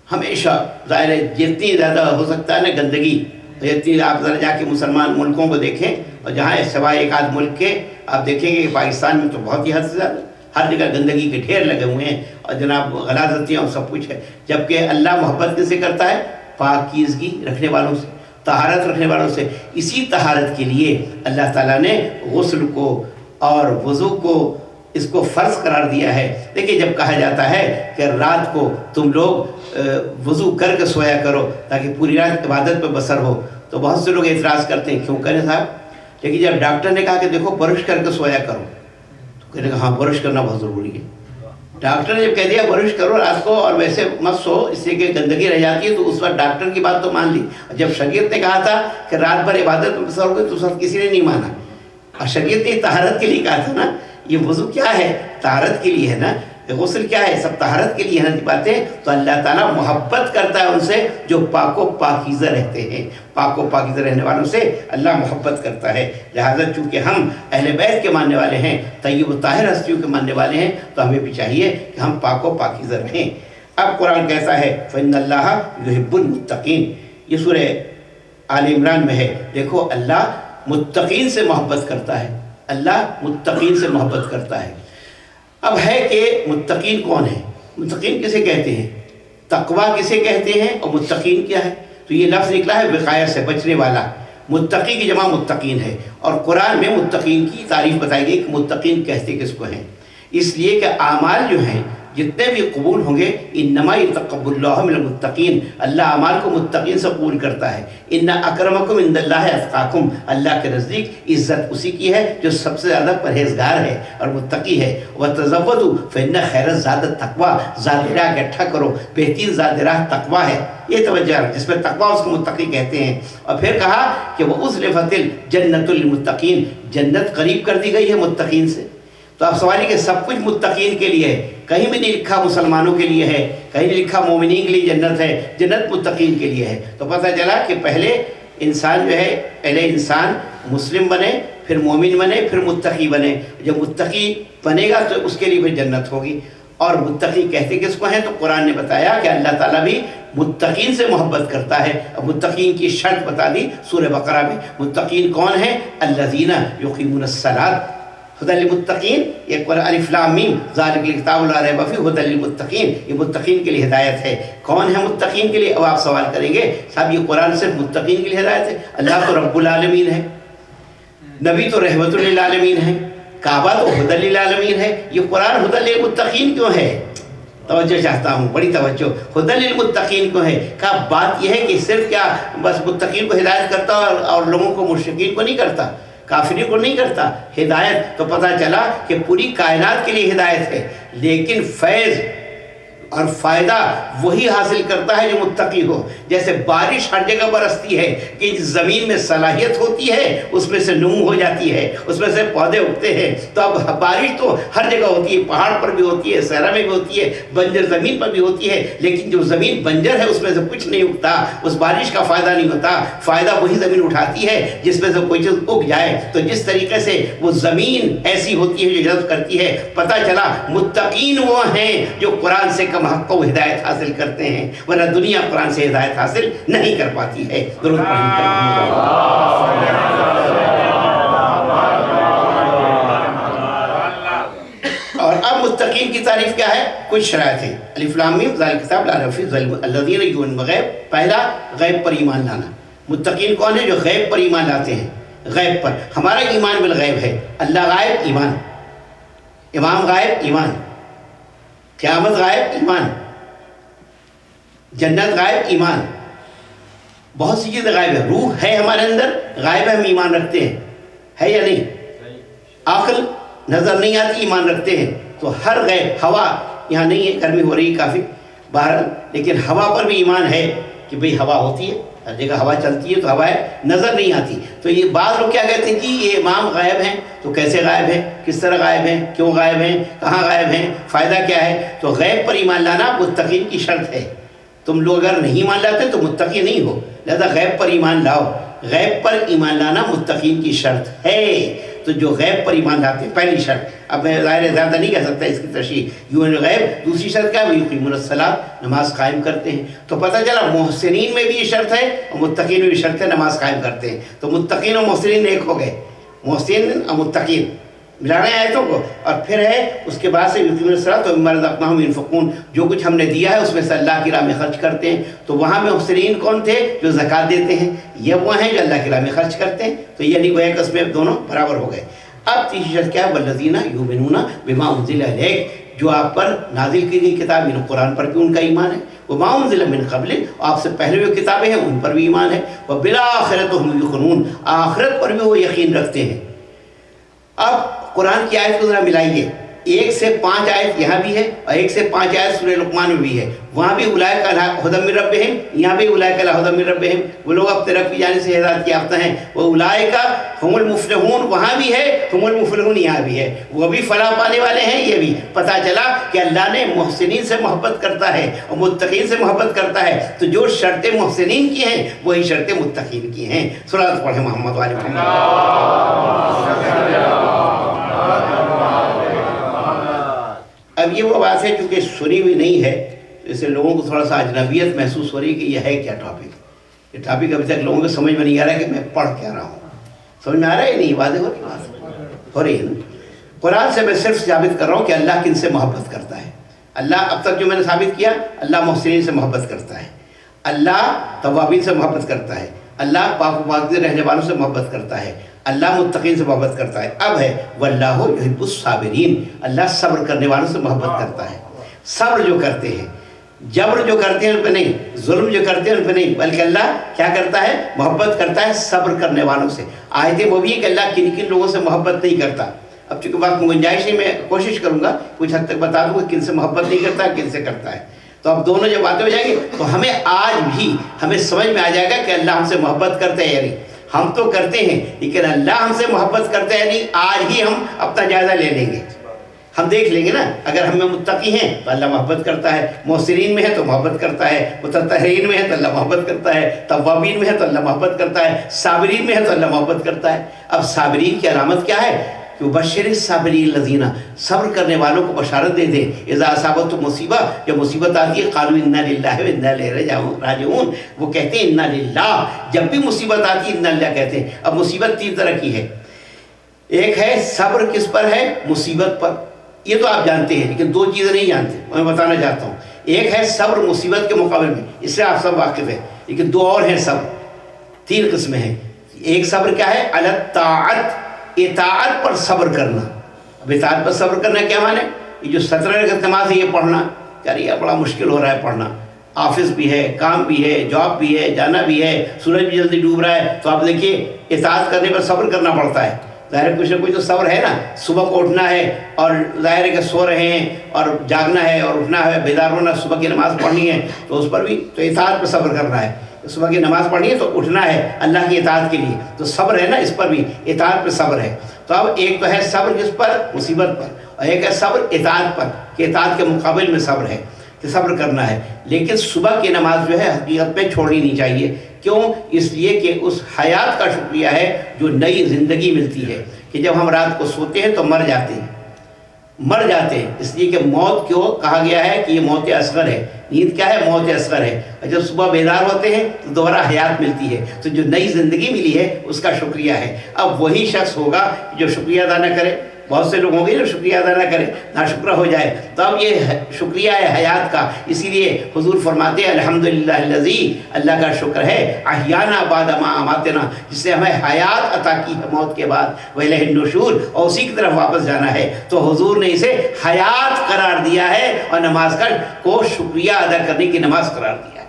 ہمیشہ ظاہر ہے جتنی زیادہ ہو سکتا ہے نا گندگی، جتنی آپ ذرا جا کے مسلمان ملکوں کو دیکھیں، اور جہاں سوائے ایک آدھ ملک کے آپ دیکھیں گے کہ پاکستان میں تو بہت ہی حد سے زیادہ ہر جگہ گندگی کے ڈھیر لگے ہوئے ہیں، اور جناب غلاظتیاں اور سب کچھ ہے. جبکہ اللہ محبت کس سے کرتا ہے؟ پاکیزگی رکھنے والوں سے، طہارت رکھنے والوں سے. اسی طہارت کے لیے اللہ تعالیٰ نے غسل کو اور وضو کو اس کو فرض قرار دیا ہے. دیکھیں جب کہا جاتا ہے کہ رات کو تم لوگ وضو کر کے سویا کرو تاکہ پوری رات عبادت پہ بسر ہو، تو بہت سے لوگ اعتراض کرتے ہیں کیوں کریں صاحب. لیکن جب ڈاکٹر نے کہا کہ دیکھو برش کر کے سویا کرو، تو کہنے کہ ہاں برش کرنا بہت ضروری ہے. ڈاکٹر نے جب کہہ دیا برش کرو رات کو اور ویسے مت سو اس سے کہ گندگی رہ جاتی ہے، تو اس وقت ڈاکٹر کی بات تو مان لی. جب شریعت نے کہا تھا کہ رات بھر عبادت میں بسر ہوگی تو اس وقت کسی نے نہیں مانا. اور شریعت نے طہارت کے لیے کہا تھا نا، یہ وضو کیا ہے؟ طہارت کے لیے ہے نا، غسل کیا ہے؟ سب طہارت کے لیے ہے نا باتیں. تو اللہ تعالیٰ محبت کرتا ہے ان سے جو پاک و پاکیزہ رہتے ہیں. پاک و پاکیزہ رہنے والوں سے اللہ محبت کرتا ہے. لہٰذا چونکہ ہم اہل بیت کے ماننے والے ہیں، طیب و طاہر ہستیوں کے ماننے والے ہیں، تو ہمیں بھی چاہیے کہ ہم پاک و پاکیزہ رہیں. اب قرآن کہتا ہے فَإِنَّ اللَّهَ يُحِبُّ الْمُتَّقِينَ. یہ سورہ آل عمران میں ہے. دیکھو اللہ متقین سے محبت کرتا ہے، اللہ متقین سے محبت کرتا ہے. اب ہے کہ متقین کون ہیں، متقین کسے کہتے ہیں، تقوی کسے کہتے ہیں، اور متقین کیا ہے؟ تو یہ لفظ نکلا ہے وقایہ سے، بچنے والا۔ متقی کی جمع متقین ہے، اور قرآن میں متقین کی تعریف بتائی گئی کہ متقین کہتے کس کو ہیں۔ اس لیے کہ اعمال جو ہیں جتنے بھی قبول ہوں گے، انما یتقبل اللہ من المتقین، اللہ اعمال کو متقین سے قبول کرتا ہے۔ ان اکرمکم عند اللہ اتقاکم، اللہ کے نزدیک عزت اسی کی ہے جو سب سے زیادہ پرہیزگار ہے اور متقی ہے۔ وتزودوا فإن خیر الزاد التقوی، زاد راہ اکٹھا کرو، بہترین زاد راہ تقوی ہے۔ یہ توجہ ہے، جس میں تقوی اس کو متقی کہتے ہیں۔ اور پھر کہا کہ وَأُزْلِفَتِ الْجَنَّةُ لِلْمُتَّقِينَ، جنت قریب کر دی گئی ہے متقین سے۔ تو اب سوال ہے کہ سب کچھ متقین کے لیے ہے، کہیں بھی نہیں لکھا مسلمانوں کے لیے ہے، کہیں نہیں لکھا مومنین کے لیے جنت ہے، جنت متقین کے لیے ہے۔ تو پتہ چلا کہ پہلے انسان جو ہے، پہلے انسان مسلم بنے، پھر مومن بنے، پھر متقی بنے۔ جب متقی بنے گا تو اس کے لیے پھر جنت ہوگی۔ اور متقی کہتے کس کو ہیں؟ تو قرآن نے بتایا کہ اللہ تعالیٰ بھی متقین سے محبت کرتا ہے۔ اب متقین کی شرط بتا دی سورہ بقرہ میں۔ متقین کون ہیں؟ الذین یقیمون الصلاۃ، ہدی للمتقین، ایک پر الف لام میم ذالک الکتاب لا ریب فیہ ہدی للمتقین، یہ متقین کے لیے ہدایت ہے۔ کون ہے متقین کے لیے؟ اب آپ سوال کریں گے صاحب یہ قرآن صرف متقین کے لیے ہدایت ہے؟ اللہ تو رب العالمین ہے، نبی تو رحمت للعالمین ہے، کعبہ تو ہدی للعالمین ہے، یہ قرآن ہدی للمتقین کیوں ہے؟ توجہ چاہتا ہوں، بڑی توجہ۔ ہدی للمتقین کو ہے، کہا بات یہ ہے کہ صرف کیا بس متقین کو ہدایت کرتا اور لوگوں کو مشرکین کو نہیں کرتا، کافرین کو نہیں کرتا ہدایت؟ تو پتہ چلا کہ پوری کائنات کے لیے ہدایت ہے، لیکن فیض اور فائدہ وہی حاصل کرتا ہے جو متقی ہو۔ جیسے بارش ہر جگہ برستی ہے کہ زمین میں صلاحیت ہوتی ہے، اس میں سے نمو ہو جاتی ہے، اس میں سے پودے اگتے ہیں۔ تو اب بارش تو ہر جگہ ہوتی ہے، پہاڑ پر بھی ہوتی ہے، صحرا میں بھی ہوتی ہے، بنجر زمین پر بھی ہوتی ہے، لیکن جو زمین بنجر ہے اس میں سے کچھ نہیں اگتا، اس بارش کا فائدہ نہیں ہوتا۔ فائدہ وہی زمین اٹھاتی ہے جس میں سے کوئی چیز اگ جائے۔ تو جس طریقے سے وہ زمین ایسی ہوتی ہے جو جذب کرتی ہے، پتہ چلا متقین وہ ہیں جو قرآن سے حق کو ہدایت حاصل کرتے ہیں، ورنہ دنیا قرآن سے ہدایت حاصل نہیں کر پاتی ہے۔ درود پڑھیں۔ اور اب متقین کی تعریف کیا ہے؟ کچھ شرائط ہیں۔ الف لام میم ذالک الکتاب لا ریب فیہ الذین یؤمنون بالغیب، پہلا غیب پر ایمان لانا۔ متقین کون ہیں؟ جو غیب پر ایمان لاتے ہیں۔ غیب پر ہمارا ایمان بالغیب ہے، اللہ غائب ایمان، امام غائب ایمان، قیامت غائب ایمان، جنت غائب ایمان، بہت سی چیزیں غائب ہے۔ روح ہے ہمارے اندر، غائب ہے، ہم ایمان رکھتے ہیں، ہے یا نہیں؟ عقل نظر نہیں آتی، ایمان رکھتے ہیں۔ تو ہر غیب، ہوا یہاں نہیں ہے، گرمی ہو رہی ہے کافی باہر، لیکن ہوا پر بھی ایمان ہے کہ بھئی ہوا ہوتی ہے، ہر جگہ ہوا چلتی ہے، تو ہوا ہے، نظر نہیں آتی۔ تو یہ بعض لوگ کیا کہتے ہیں کہ یہ امام غائب ہیں، تو کیسے غائب ہیں، کس طرح غائب ہیں، کیوں غائب ہیں، کہاں غائب ہیں، فائدہ کیا ہے؟ تو غیب پر ایمان لانا متقین کی شرط ہے۔ تم لوگ اگر نہیں ایمان لاتے تو متقی نہیں ہو، لہذا غیب پر ایمان لاؤ۔ غیب پر ایمان لانا متقین کی شرط ہے۔ تو جو غیب پر ایمان لاتے ہیں، پہلی شرط، اب میں ظاہر زیادہ نہیں کہہ سکتا اس کی تشریح، یؤمنون بالغیب۔ دوسری شرط کیا ہے؟ ویقیمون الصلاۃ، نماز قائم کرتے ہیں۔ تو پتہ چلا محسنین میں بھی یہ شرط ہے اور متقین میں بھی شرط ہے، نماز قائم کرتے ہیں۔ تو متقین اور محسنین ایک ہو گئے، محسن اور متقین ملانا ہے آیتوں کو۔ اور پھر ہے اس کے بعد سے یقیمون الصلاۃ ومما رزقناہم ينفقون، جو کچھ ہم نے دیا ہے اس میں سے اللہ کی راہ میں خرچ کرتے ہیں۔ تو وہاں میں محسنین کون تھے؟ جو زکوٰۃ دیتے ہیں، یہ وہ ہیں جو اللہ کی راہ میں خرچ کرتے ہیں۔ تو یہ نہیں گویا کہ اس میں دونوں برابر ہو گئے۔ اب تیسری شرط کیا ہے؟ والذین یؤمنون بما انزل الیک، جو آپ پر نازل کی گئی کتاب یعنی قرآن پر بھی ان کا ایمان ہے، وما انزل من قبل، آپ سے پہلے جو کتابیں ہیں ان پر بھی ایمان ہے، وبالآخرۃ هم یوقنون، آخرت پر بھی وہ یقین رکھتے ہیں۔ اب قرآن کی آیت کو ذرا ملائیے، 1 سے 5 آیت یہاں بھی ہے اور 1 سے 5 آیت سورہ لقمان میں بھی ہے۔ وہاں بھی اولئک علی ھدی من ربہم، یہاں بھی اولئک علی ھدی من ربہم، وہ لوگ اپنے رب کی جانب سے ہدایت یافتہ ہیں۔ وہ اولئک ھم المفلحون، وہاں بھی ہے، ھم المفلحون یہاں بھی ہے، وہ بھی فلاح پانے والے ہیں۔ یہ بھی پتہ چلا کہ اللہ نے محسنین سے محبت کرتا ہے اور متقین سے محبت کرتا ہے۔ تو جو شرطیں محسنین کی ہیں وہی شرطیں متقین کی ہیں۔ صلوات پڑھیں محمد وعلی محمد۔ اب یہ وہ بات ہے چونکہ سنی ہوئی نہیں ہے، اس سے لوگوں کو تھوڑا سا اجنبیت محسوس ہو رہی ہے کہ یہ ہے کیا ٹاپک۔ یہ ٹاپک ابھی تک لوگوں کو سمجھ میں نہیں آ رہا ہے کہ میں پڑھ کیا رہا ہوں۔ سمجھ میں آ رہا ہے یا نہیں؟ واضح ہو رہی ہے نا؟ قرآن سے میں صرف ثابت کر رہا ہوں کہ اللہ کن سے محبت کرتا ہے. اللہ اب تک جو میں نے ثابت کیا، اللہ محسنین سے محبت کرتا ہے، اللہ توابین سے محبت کرتا ہے، اللہ پاک و پاکیزہ رہنے والوں سے محبت کرتا ہے، اللہ متقین سے محبت کرتا ہے. اب ہے واللہ یحب الصابرین، اللہ صبر کرنے والوں سے محبت کرتا ہے. صبر جو کرتے ہیں، جبر جو کرتے ہیں ان پہ نہیں، ظلم جو کرتے ہیں ان پہ نہیں، بلکہ اللہ کیا کرتا ہے؟ محبت کرتا ہے صبر کرنے والوں سے. آیت وہ بھی ہے کہ اللہ کن کن لوگوں سے محبت نہیں کرتا. اب چونکہ بات گنجائش ہے، میں کوشش کروں گا کچھ حد تک بتا دوں کہ کن سے محبت نہیں کرتا کن سے کرتا ہے. تو اب دونوں جب باتیں ہو جائیں گی تو ہمیں آج بھی ہمیں سمجھ میں آ جائے گا کہ اللہ ہم سے محبت کرتے ہیں یا نہیں. ہم تو کرتے ہیں لیکن اللہ ہم سے محبت کرتے ہیں نہیں. آج ہی ہم اپنا جائزہ لے لیں گے، ہم دیکھ لیں گے نا. اگر ہم میں متقی ہیں تو اللہ محبت کرتا ہے، محسنین میں ہے تو محبت کرتا ہے، متطہرین میں ہے تو اللہ محبت کرتا ہے، توابین میں ہے تو اللہ محبت کرتا ہے، صابرین میں ہے تو اللہ محبت کرتا ہے. اب صابرین کی علامت کیا ہے؟ کہ بشر الصابرین الذین، صبر کرنے والوں کو بشارت دے دیں. اذا اصابتهم مصیبہ، جب مصیبت آتی ہے قالوا انا للہ و انا الیہ راجعون، وہ کہتے ہیں انا للہ. جب بھی مصیبت آتی ہے انا للہ کہتے ہیں. اب مصیبت تین طرح کی ہے. ایک ہے صبر کس پر ہے؟ مصیبت پر. یہ تو آپ جانتے ہیں لیکن دو چیزیں نہیں جانتے، میں بتانا چاہتا ہوں. ایک ہے صبر مصیبت کے مقابل میں، اس سے آپ سب واقف ہیں، لیکن دو اور ہیں صبر. تین قسمیں ہیں. ایک صبر کیا ہے؟ علی الطاعت، اطاعت پر صبر کرنا. اب اطاعت پر صبر کرنا کیا معنی؟ یہ جو 17 رکعت نماز ہے یہ پڑھنا، یار یہ بڑا مشکل ہو رہا ہے پڑھنا. آفس بھی ہے، کام بھی ہے، جاب بھی ہے، جانا بھی ہے، سورج بھی جلدی ڈوب رہا ہے، تو آپ دیکھیے اطاعت کرنے پر صبر کرنا پڑتا ہے. ظاہر ہے کچھ نہ کچھ تو صبر ہے نا. صبح کو اٹھنا ہے اور ظاہر ہے کہ سو رہے ہیں اور جاگنا ہے اور اٹھنا ہے، بیدار ہونا، صبح کی نماز پڑھنی ہے، تو اس پر بھی تو اطاعت پر صبر کرنا ہے. صبح کی نماز پڑھنی ہے تو اٹھنا ہے اللہ کی اطاعت کے لیے، تو صبر ہے نا، اس پر بھی اطاعت پہ صبر ہے. تو اب ایک تو ہے صبر کس پر؟ مصیبت پر. اور ایک ہے صبر اطاعت پر، کہ اطاعت کے مقابل میں صبر ہے کہ صبر کرنا ہے. لیکن صبح کی نماز جو ہے حقیقت میں چھوڑنی نہیں چاہیے. کیوں؟ اس لیے کہ اس حیات کا شکریہ ہے جو نئی زندگی ملتی ہے. کہ جب ہم رات کو سوتے ہیں تو مر جاتے ہیں، مر جاتے ہیں. اس لیے کہ موت کو کہا گیا ہے کہ یہ موت اصغر ہے. نیند کیا ہے؟ موت اصغر ہے. اور جب صبح بیدار ہوتے ہیں تو دوبارہ حیات ملتی ہے. تو جو نئی زندگی ملی ہے اس کا شکریہ ہے. اب وہی شخص ہوگا جو شکریہ ادا نہ کرے. بہت سے لوگ ہوں گے جو شکریہ ادا نہ کرے، ناشکرہ ہو جائے. تو اب یہ شکریہ ہے حیات کا. اسی لیے حضور فرماتے ہیں الحمدللہ الذی، اللہ کا شکر ہے احیانا بعد ما اماتنا، جس نے ہمیں حیات عطا کی ہے موت کے بعد، وإلیہ النشور، اور اسی کی طرف واپس جانا ہے. تو حضور نے اسے حیات قرار دیا ہے اور نماز کا کو شکریہ ادا کرنے کی نماز قرار دیا ہے.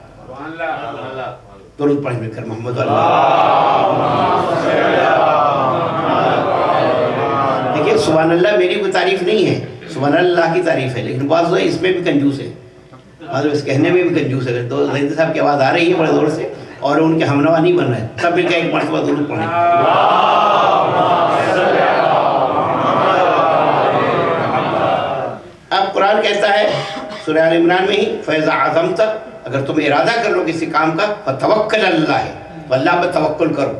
درود پڑھیں مل کر محمد دیکھیے سبحان اللہ میری کوئی تعریف نہیں ہے، سبحان اللہ کی تعریف ہے. لیکن بعض اس میں بھی کنجوس ہے، بعض اس کہنے میں بھی کنجوس ہے. تو زہید صاحب کی آواز آ رہی ہے بڑے زور سے اور ان کے ہمنوا نہیں بن رہا ہے، تب مل کے ایک مرتبہ درود پڑھیں. اب قرآن کہتا ہے سورہ آل عمران میں ہی فَإِذَا عَزَمْتَ، اگر تم ارادہ کر لو کسی کام کا فَتَوَكَّلْ عَلَى اللَّهِ، تو اللہ پر توکل کرو.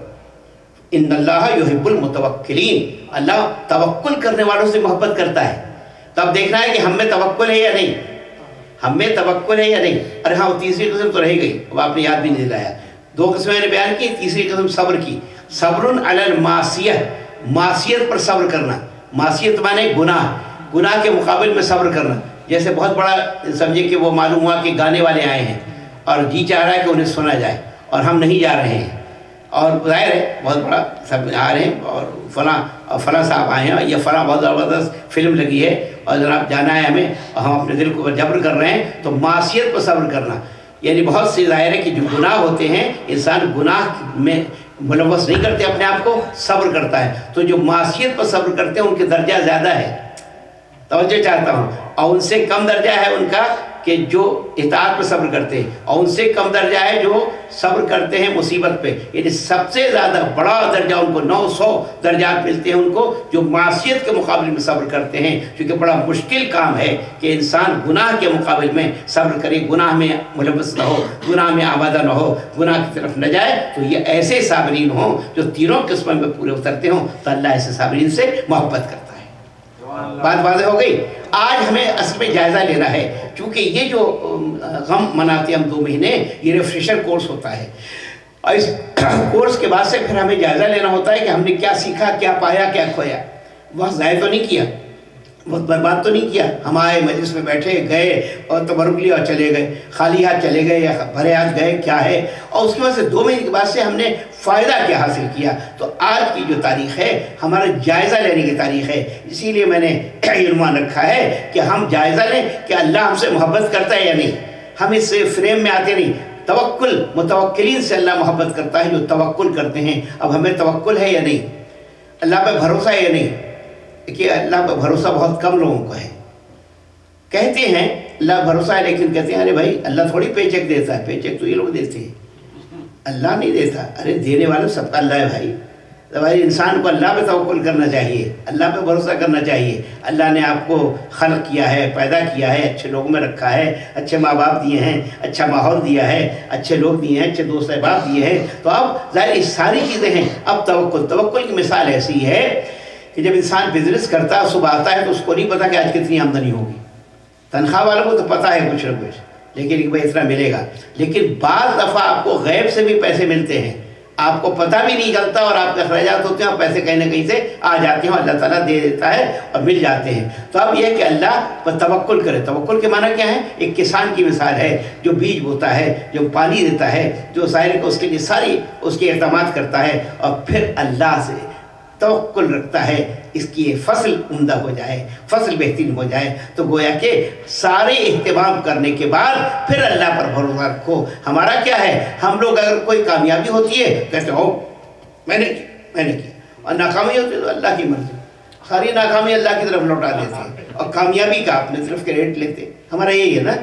ان اللہ یحب المتوکلین، اللہ توکل کرنے والوں سے محبت کرتا ہے. تو اب دیکھنا ہے کہ ہم میں توکل ہے یا نہیں، ہم میں توکل ہے یا نہیں. ارے ہاں تیسری قسم تو رہ گئی، اب آپ نے یاد بھی نہیں دلایا. دو قسمیں میں نے بیان کی، تیسری قسم صبر کی. صبر علی المعصیہ، معصیت پر صبر کرنا. معصیت مانے گناہ، گناہ کے مقابل میں صبر کرنا. جیسے بہت بڑا سمجھے کہ وہ معلوم ہوا کہ گانے والے آئے ہیں اور جی چاہ رہا ہے کہ انہیں سنا جائے اور ہم نہیں جا رہے ہیں، اور ظاہر ہے بہت بڑا سب آ رہے ہیں اور فلاں صاحب آئے ہیں، یہ فلاں بہت زبردست فلم لگی ہے اور جناب جانا ہے ہمیں، اور ہم اپنے دل کو جبر کر رہے ہیں. تو معصیت پر صبر کرنا یعنی بہت سی ظاہر ہے کہ جو گناہ ہوتے ہیں انسان گناہ میں ملوث نہیں کرتے اپنے آپ کو، صبر کرتا ہے. تو جو معصیت پر صبر کرتے ہیں ان کے درجہ زیادہ ہے، توجہ چاہتا ہوں. اور ان سے کم درجہ ہے ان کا کہ جو اطاعت پہ صبر کرتے ہیں، اور ان سے کم درجہ ہے جو صبر کرتے ہیں مصیبت پہ. یعنی سب سے زیادہ بڑا درجہ ان کو 900 درجات ملتے ہیں ان کو جو معصیت کے مقابلے میں صبر کرتے ہیں. کیونکہ بڑا مشکل کام ہے کہ انسان گناہ کے مقابل میں صبر کرے، گناہ میں ملوث نہ ہو، گناہ میں آبادہ نہ ہو، گناہ کی طرف نہ جائے. تو یہ ایسے صابرین ہوں جو تینوں قسموں میں پورے اترتے ہوں، تو اللہ ایسے صابرین سے محبت کرتا ہے. بات واضح ہو گئی. آج ہمیں اصل میں جائزہ لینا ہے، چونکہ یہ جو غم مناتے ہم 2 مہینے، یہ ریفریشر کورس ہوتا ہے، اور اس کورس کے بعد سے پھر ہمیں جائزہ لینا ہوتا ہے کہ ہم نے کیا سیکھا، کیا پایا، کیا کھویا. وقت ضائع تو نہیں کیا، بہت برباد تو نہیں کیا. ہم آئے مجلس میں بیٹھے گئے اور تبرک لیا اور چلے گئے, خالی ہاتھ چلے گئے یا بھرے ہاتھ گئے, کیا ہے؟ اور اس کے بعد سے 2 مہینے کے بعد سے ہم نے فائدہ کیا حاصل کیا. تو آج کی جو تاریخ ہے ہمارا جائزہ لینے کی تاریخ ہے. اسی لیے میں نے عنوان رکھا ہے کہ ہم جائزہ لیں کہ اللہ ہم سے محبت کرتا ہے یا نہیں. ہم اس فریم میں آتے نہیں. توکل, متوکلین سے اللہ محبت کرتا ہے جو توکل کرتے ہیں. اب ہمیں توکل ہے یا نہیں, اللہ پہ بھروسہ ہے یا نہیں؟ کہ اللہ پہ بھروسہ بہت کم لوگوں کو ہے. کہتے ہیں اللہ بھروسہ ہے, لیکن کہتے ہیں ارے بھائی اللہ تھوڑی پے چیک دیتا ہے, پے چیک تو یہ لوگ دیتے ہیں, اللہ نہیں دیتا. ارے دینے والا سب کا اللہ ہے بھائی. تو بھائی انسان کو اللہ پہ توکل کرنا چاہیے, اللہ پہ بھروسہ کرنا چاہیے. اللہ نے آپ کو خلق کیا ہے, پیدا کیا ہے, اچھے لوگوں میں رکھا ہے, اچھے ماں باپ دیے ہیں, اچھا ماحول دیا ہے, اچھے لوگ دیے ہیں, اچھے دوست احباب دیے ہیں. تو اب ظاہر یہ ساری چیزیں ہیں. اب توکل کی مثال ایسی ہے کہ جب انسان بزنس کرتا ہے, صبح آتا ہے تو اس کو نہیں پتا کہ آج کتنی آمدنی ہوگی. تنخواہ والوں کو تو پتا ہے کچھ نہ کچھ, لیکن بھائی اتنا ملے گا. لیکن بعض دفعہ آپ کو غیب سے بھی پیسے ملتے ہیں, آپ کو پتہ بھی نہیں چلتا اور آپ کے اخراجات ہوتے ہیں اور پیسے کہیں نہ کہیں سے آ جاتے ہیں, اللہ تعالیٰ دے دیتا ہے اور مل جاتے ہیں. تو اب یہ ہے کہ اللہ پر توکل کرے. توکل کے معنی کیا ہے؟ ایک کسان کی مثال ہے جو بیج بوتا ہے, جو پانی دیتا ہے, جو ظاہر کو اس کے لیے ساری اس کے اعتماد کرتا ہے اور پھر اللہ سے توکل رکھتا ہے اس کی فصل عمدہ ہو جائے, فصل بہترین ہو جائے. تو گویا کہ سارے اہتمام کرنے کے بعد پھر اللہ پر بھروسہ رکھو. ہمارا کیا ہے, ہم لوگ اگر کوئی کامیابی ہوتی ہے کہتے ہو میں نے کی, اور ناکامی ہوتی ہے تو اللہ کی مرضی, ساری ناکامی اللہ کی طرف لوٹا دیتے ہیں اور کامیابی کا اپنے طرف کریڈٹ لیتے. ہمارا یہی ہے نا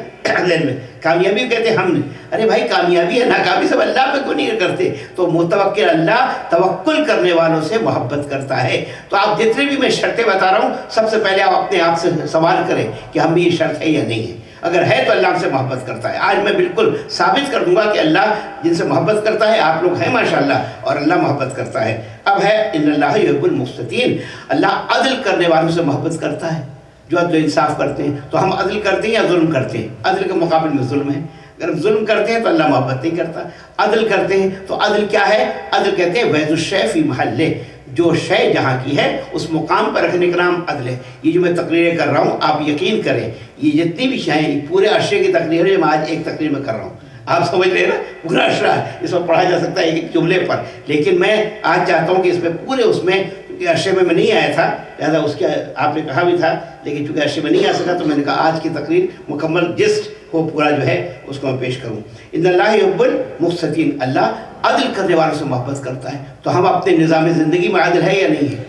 ذہن میں, کامیابی کہتے ہیں ہم نے. ارے بھائی کامیابی ہے ناکامی سب اللہ پہ کیوں نہیں کرتے؟ تو متوکل اللہ توکل کرنے والوں سے محبت کرتا ہے. تو آپ جتنے بھی میں شرطیں بتا رہا ہوں, سب سے پہلے آپ اپنے آپ سے سوال کریں کہ ہم بھی یہ شرط ہے یا نہیں ہے. اگر ہے تو اللہ ہم سے محبت کرتا ہے. آج میں بالکل ثابت کر دوں گا کہ اللہ جن سے محبت کرتا ہے, آپ لوگ ہیں ماشاءاللہ, اور اللہ محبت کرتا ہے. اب ہے ان اللہ یحب المقسطین, اللہ عدل کرنے والوں سے محبت کرتا ہے جو عدل و انصاف کرتے ہیں. تو ہم عدل کرتے ہیں یا ظلم کرتے ہیں؟ عدل کے مقابل میں ظلم ہے. اگر ظلم کرتے ہیں تو اللہ محبت نہیں کرتا. عدل کرتے ہیں تو عدل کیا ہے؟ عدل کہتے ہیں ویذ الشیء فی محلہ, جو شے جہاں کی ہے اس مقام پر رکھنے کا نام عدل ہے. یہ جو میں تقریریں کر رہا ہوں آپ یقین کریں, یہ جتنی بھی شے ہیں پورے عرصے کی تقریر ہے جو میں آج ایک تقریر میں کر رہا ہوں. آپ سمجھ رہے ہیں نا, پورا عشرہ اس میں پڑھا جا سکتا ہے ایک جملے پر, لیکن میں آج چاہتا ہوں کہ اس میں پورے اس میں, کیونکہ عرصے میں نہیں آیا تھا, لہٰذا اس کے آپ نے کہا بھی تھا, لیکن چونکہ عرصے میں نہیں آ سکا تو میں نے کہا آج کی تقریر مکمل جسٹ وہ پورا جو ہے اس کو میں پیش کروں. ان اللہ یحب المقسطین, اللہ عدل کرنے والوں سے محبت کرتا ہے. تو ہم اپنے نظام زندگی میں عدل ہے یا نہیں ہے؟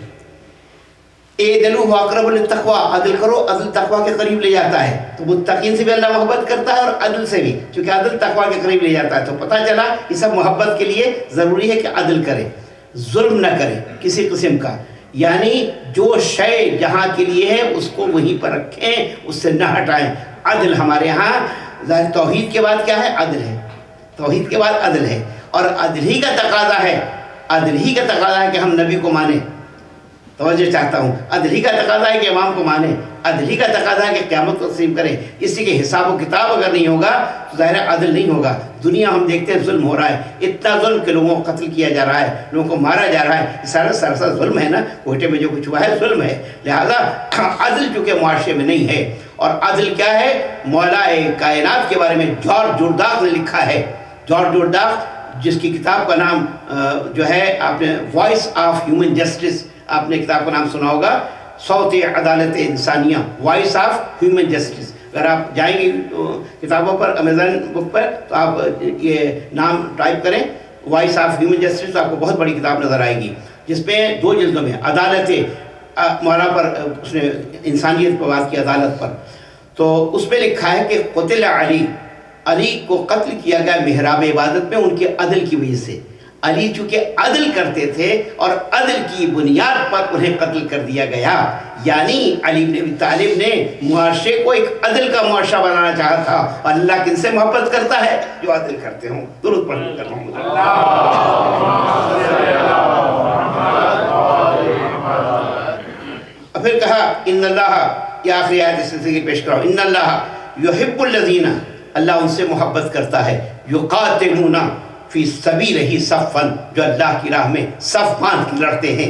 اعدلوا اقرب للتقوی, عدل کرو, عدل تقوی کے قریب لے جاتا ہے. تو متقین سے بھی اللہ محبت کرتا ہے اور عدل سے بھی, چونکہ عدل تقوی کے قریب لے جاتا ہے. تو پتہ چلا یہ سب محبت کے لیے ضروری ہے کہ عدل کرے, ظلم نہ کرے کسی قسم کا. یعنی جو شے جہاں کے لیے ہے اس کو وہیں پر رکھیں, اس سے نہ ہٹائیں. عدل ہمارے ہاں ظاہر توحید کے بعد کیا ہے؟ عدل ہے. توحید کے بعد عدل ہے, اور عدل ہی کا تقاضا ہے, عدل ہی کا تقاضا ہے کہ ہم نبی کو مانیں. توجہ چاہتا ہوں, عدل ہی کا تقاضا ہے کہ امام کو مانیں, عدل ہی کا تقاضا ہے کہ قیامت کو تسلیم کریں. اسی کے حساب و کتاب اگر نہیں ہوگا تو ظاہر عدل نہیں ہوگا. دنیا ہم دیکھتے ہیں ظلم ہو رہا ہے, اتنا ظلم کہ لوگوں کو قتل کیا جا رہا ہے, لوگوں کو مارا جا رہا ہے. یہ سارا سراسر ظلم ہے نا, کوئٹے میں جو کچھ ہوا ہے ظلم ہے. لہذا عدل چونکہ معاشرے میں نہیں ہے. اور عدل کیا ہے؟ مولا کائنات کے بارے میں جارج جورداغ نے لکھا ہے. جارج جورداغ جس کی کتاب کا نام جو ہے آپ نے وائس آف ہیومن جسٹس, آپ نے کتاب کا نام سنا ہوگا, صوت عدالت انسانیہ, وائس آف ہیومن جسٹس. اگر آپ جائیں گے کتابوں پر, امیزون بک پر, تو آپ یہ نام ٹائپ کریں وائس آف ہیومن جسٹس, تو آپ کو بہت بڑی کتاب نظر آئے گی جس پہ 2 جلدوں میں عدالت مولا پر اس نے انسانیت پر بات کی, عدالت پر. تو اس میں لکھا ہے کہ قتل علی, علی کو قتل کیا گیا محراب عبادت میں ان کے عدل کی وجہ سے. علی چونکہ عدل کرتے تھے اور عدل کی بنیاد پر انہیں قتل کر دیا گیا. یعنی علی بن ابی طالب نے معاشرے کو ایک عدل کا معاشرہ بنانا چاہا تھا. اللہ کن سے محبت کرتا ہے؟ جو عدل کرتے ہوں. درود پڑھنے کرتا ہوں. اور پھر کہا ان اللہ, یہ آخری آیت اس سلسلے کی پیش کراؤ, ان اللہ یحب الذین, اللہ ان سے محبت کرتا ہے, یقاتلون فی سبیلہ صفا, جو اللہ کی راہ میں صف باندھ کے لڑتے ہیں.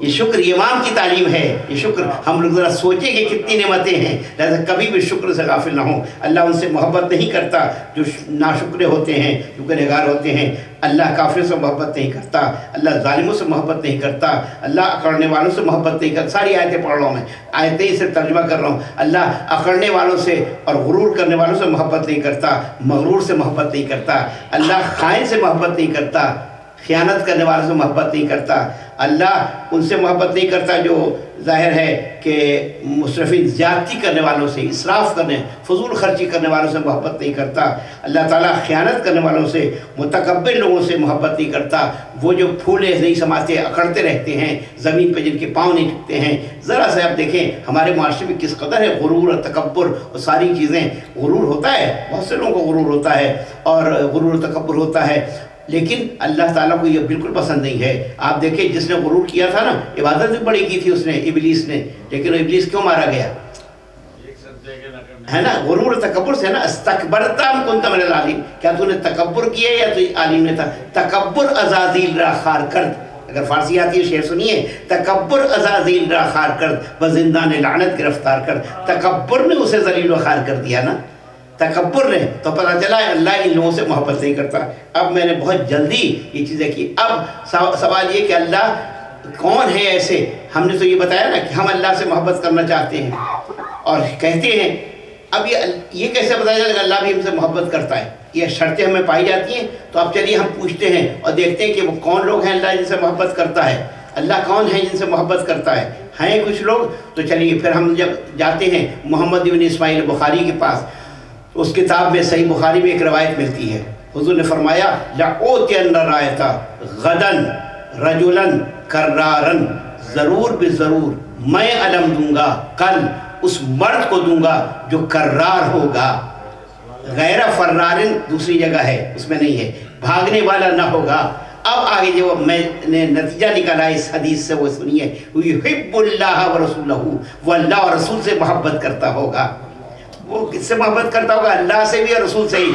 یہ شکر امام کی تعلیم ہے. یہ شکر ہم لوگ ذرا سوچیں کہ کتنی نعمتیں ہیں، لہذا کبھی بھی شکر سے غافل نہ ہوں. اللہ ان سے محبت نہیں کرتا جو ناشکرے ہوتے ہیں، جو گنہگار ہوتے ہیں. اللہ کافروں سے محبت نہیں کرتا، اللہ ظالموں سے محبت نہیں کرتا، اللہ اکڑنے والوں سے محبت نہیں کرتا. ساری آیتیں پڑھ رہا ہوں میں، آیتیں سے ترجمہ کر رہا ہوں. اللہ اکڑنے والوں سے اور غرور کرنے والوں سے محبت نہیں کرتا، مغرور سے محبت نہیں کرتا. اللہ خائن سے محبت نہیں کرتا، خیانت کرنے والوں سے محبت نہیں کرتا. اللہ ان سے محبت نہیں کرتا جو ظاہر ہے کہ مصرفین زیادتی کرنے والوں سے، اسراف کرنے، فضول خرچی کرنے والوں سے محبت نہیں کرتا. اللہ تعالیٰ خیانت کرنے والوں سے، متکبر لوگوں سے محبت نہیں کرتا. وہ جو پھولے نہیں سماتے، اکڑتے رہتے ہیں زمین پہ، جن کے پاؤں نہیں ٹکتے ہیں. ذرا سا آپ دیکھیں ہمارے معاشرے میں کس قدر ہے غرور اور تکبر اور ساری چیزیں. غرور ہوتا ہے، بہت سے لوگوں کو غرور ہوتا ہے اور غرور و تکبر ہوتا ہے، لیکن اللہ تعالیٰ کو یہ بالکل پسند نہیں ہے. آپ دیکھیں جس نے غرور کیا تھا نا، عبادت بھی بڑی کی تھی اس نے، ابلیس نے، لیکن ابلیس کیوں مارا گیا ہے نا؟ غرور و تکبر سے نا. استکبرت ام کنت من العالین، کیا تو نے تکبر کیا یا تو عالم نے تھا؟ تکبر عزازیل را خار کرد. اگر فارسی آتی ہے شعر سنیے، تکبر عزازیل را خار کرد و زندان لعنت گرفتار کرد. تکبر نے اسے ذلیل و خوار کر دیا نا، تکبر نے. تو پتہ چلا اللہ ان لوگوں سے محبت نہیں کرتا. اب میں نے بہت جلدی یہ چیزیں کی. اب سوال یہ کہ اللہ کون ہے ایسے؟ ہم نے تو یہ بتایا نا کہ ہم اللہ سے محبت کرنا چاہتے ہیں اور کہتے ہیں. اب یہ کیسے بتایا جائے کہ اللہ بھی ہم سے محبت کرتا ہے؟ یہ شرطیں ہمیں پائی جاتی ہیں. تو اب چلیے ہم پوچھتے ہیں اور دیکھتے ہیں کہ وہ کون لوگ ہیں اللہ جن سے محبت کرتا ہے. اللہ کون ہے جن سے محبت کرتا ہے؟ ہیں کچھ لوگ. تو چلیے پھر ہم جب جاتے ہیں محمد بن اسماعیل بخاری کے پاس، اس کتاب میں صحیح بخاری میں ایک روایت ملتی ہے. حضور نے فرمایا لَأُوتِيَنَّ الرَّائِطَ غَدًا رَجُلًا کَرَّارًا، ضرور بے ضرور میں علم دوں گا کل اس مرد کو دوں گا جو کرار ہوگا. غیر فرارن دوسری جگہ ہے، اس میں نہیں ہے، بھاگنے والا نہ ہوگا. اب آگے جو میں نے نتیجہ نکالا اس حدیث سے وہ سنیے، یحب اللہ ورسولہ، وہ اللہ اور رسول سے محبت کرتا ہوگا. وہ کس سے محبت کرتا ہوگا؟ اللہ سے بھی اور رسول سے ہی.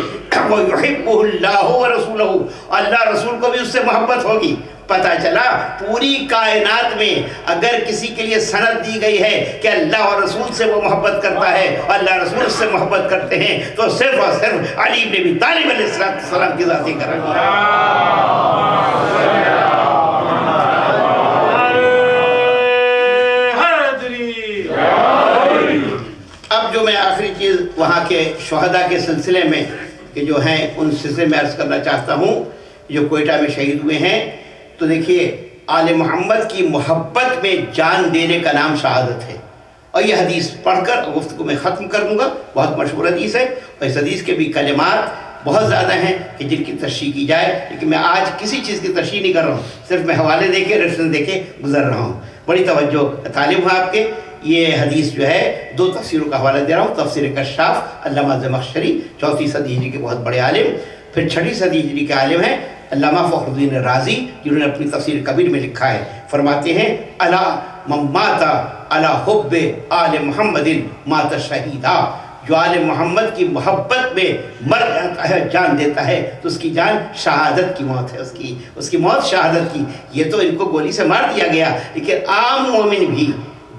وہ یحبہ اللہ ورسولہ، اللہ رسول کو بھی اس سے محبت ہوگی. پتہ چلا پوری کائنات میں اگر کسی کے لیے سند دی گئی ہے کہ اللہ اور رسول سے وہ محبت کرتا ہے، اللہ رسول سے محبت کرتے ہیں، تو صرف اور صرف علی بن ابی طالب علیہ السلام کی ذاتی کرم. اب جو میں آخری چیز وہاں کے شہداء کے سلسلے میں کہ جو ہیں ان سلسلے میں عرض کرنا چاہتا ہوں جو کوئٹہ میں شہید ہوئے ہیں. تو دیکھیے آل محمد کی محبت میں جان دینے کا نام شہادت ہے. اور یہ حدیث پڑھ کر گفتگو میں ختم کر دوں گا. بہت مشہور حدیث ہے اور اس حدیث کے بھی کلمات بہت زیادہ ہیں کہ جن کی تشریح کی جائے، لیکن میں آج کسی چیز کی تشریح نہیں کر رہا ہوں، صرف میں حوالے دے کے ریفرنس دے کے گزر رہا ہوں. بڑی توجہ طالب ہوں آپ کے. یہ حدیث جو ہے دو تفسیروں کا حوالہ دے رہا ہوں. تفسیر کشاف علامہ زمخشری 4 صدی ہجری کے بہت بڑے عالم، پھر 6 صدی ہجری کے عالم ہیں علامہ فخر الدین رازی، جنہوں نے اپنی تفسیر کبیر میں لکھا ہے. فرماتے ہیں الا من مات علی حب آل محمد مات شہیدا، جو آل محمد کی محبت میں مر جاتا ہے، جان دیتا ہے، تو اس کی جان شہادت کی موت ہے. اس کی موت شہادت کی. یہ تو ان کو گولی سے مار دیا گیا، لیکن عام مومن بھی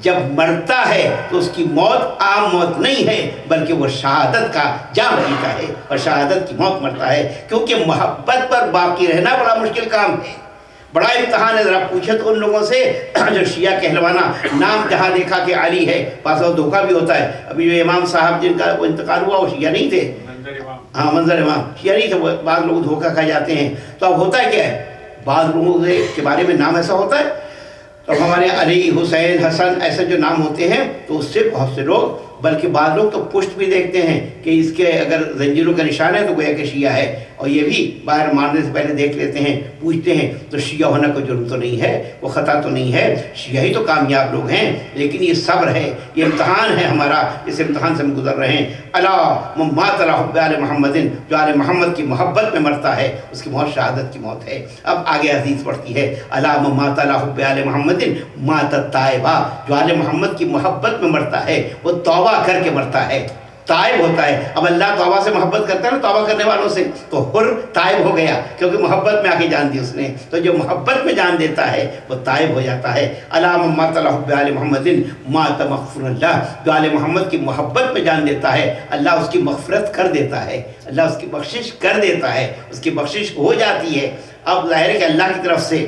جب مرتا ہے تو اس کی موت عام موت نہیں ہے، بلکہ وہ شہادت کا جام پیتا ہے اور شہادت کی موت مرتا ہے. کیونکہ محبت پر باقی رہنا بڑا مشکل کام ہے، بڑا امتحان ہے. ذرا پوچھے تو ان لوگوں سے جو شیعہ کہلوانا، نام جہاں دیکھا کہ علی ہے، بعض وہ دھوکہ بھی ہوتا ہے. ابھی جو امام صاحب جن کا وہ انتقال ہوا وہ شیعہ نہیں تھے، ہاں منظر امام شیعہ نہیں تھے. بعض لوگ دھوکہ کھا جاتے ہیں. تو اب ہوتا ہے کیا ہے، بعض لوگوں کے بارے میں نام ایسا ہوتا ہے، تو ہمارے علی، حسین، حسن ایسے جو نام ہوتے ہیں تو اس سے بہت سے لوگ، بلکہ بعض لوگ تو پشت بھی دیکھتے ہیں کہ اس کے اگر زنجیروں کا نشان ہے تو گویا کہ شیعہ ہے. اور یہ بھی باہر مارنے سے پہلے دیکھ لیتے ہیں، پوچھتے ہیں. تو شیعہ ہونا کوئی جرم تو نہیں ہے، وہ خطا تو نہیں ہے. شیعہ ہی تو کامیاب لوگ ہیں. لیکن یہ صبر ہے، یہ امتحان ہے ہمارا، اس امتحان سے ہم گزر رہے ہیں. الا من مات علی حب آل محمد، جو آل محمد کی محبت میں مرتا ہے اس کی موت شہادت کی موت ہے. اب آگے حدیث پڑھتی ہے الا من مات علی حب آل محمد مات تائبہ، جو آل محمد کی محبت میں مرتا ہے وہ توبہ کر کے مرتا ہے. طائب ہوتا ہے. اب اللہ توبہ سے محبت کرتا ہے نا, توبہ کرنے والوں سے, تو حر طائب ہو گیا کیونکہ محبت میں آ کے جان دی اس نے. تو جو محبت میں جان دیتا ہے وہ طائب ہو جاتا ہے. علام مات الحب علی محمد مات مغفر اللہ, جو آل محمد کی محبت میں جان دیتا ہے اللہ اس کی مغفرت کر دیتا ہے, اللہ اس کی بخشش کر دیتا ہے, اس کی بخشش ہو جاتی ہے. اب ظاہر ہے کہ اللہ کی طرف سے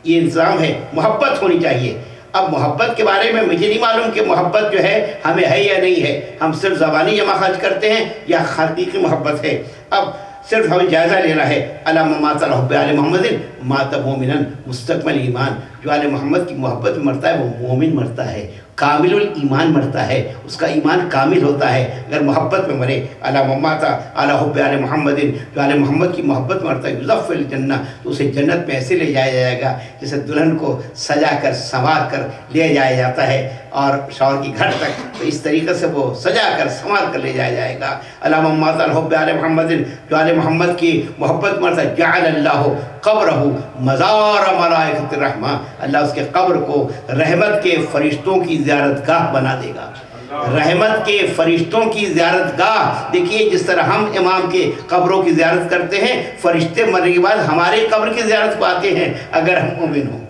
یہ انتظام ہے, محبت ہونی چاہیے. اب محبت کے بارے میں مجھے نہیں معلوم کہ محبت جو ہے ہمیں ہے یا نہیں ہے, ہم صرف زبانی جمع خرچ کرتے ہیں یا حقیقی محبت ہے. اب صرف ہمیں جائزہ لینا ہے. علامہ مات الحب علی محمد مات مومنا, مستقبل ایمان, جو آل محمد کی محبت میں مرتا ہے وہ مومن مرتا ہے, کامل الایمان مرتا ہے, اس کا ایمان کامل ہوتا ہے اگر محبت میں مرے. علامہ مات علی حب علی محمد, جو آل محمد کی محبت میں مرتا ہے یضف الجنہ, تو اسے جنت میں ایسے لے جایا جائے گا جیسے دلہن کو سجا کر سنوار کر لے جایا جاتا ہے اور شوہر کی گھر تک, تو اس طریقے سے وہ سجا کر سنوار کر لے جایا جائے گا. علامہ مات الحب علی محمد, جو آل محمد کی محبت مرتا ہے جعل اللہ قبرہ مزار ملائکۃ الرحمہ, اللہ اس کے قبر کو رحمت کے فرشتوں کی زیارت گاہ بنا دے گا. رحمت کے فرشتوں کی زیارت گاہ. دیکھیے جس طرح ہم امام کے قبروں کی زیارت کرتے ہیں, فرشتے مرنے کے بعد ہمارے قبر کی زیارت کو آتے ہیں اگر ہم مومن ہوں.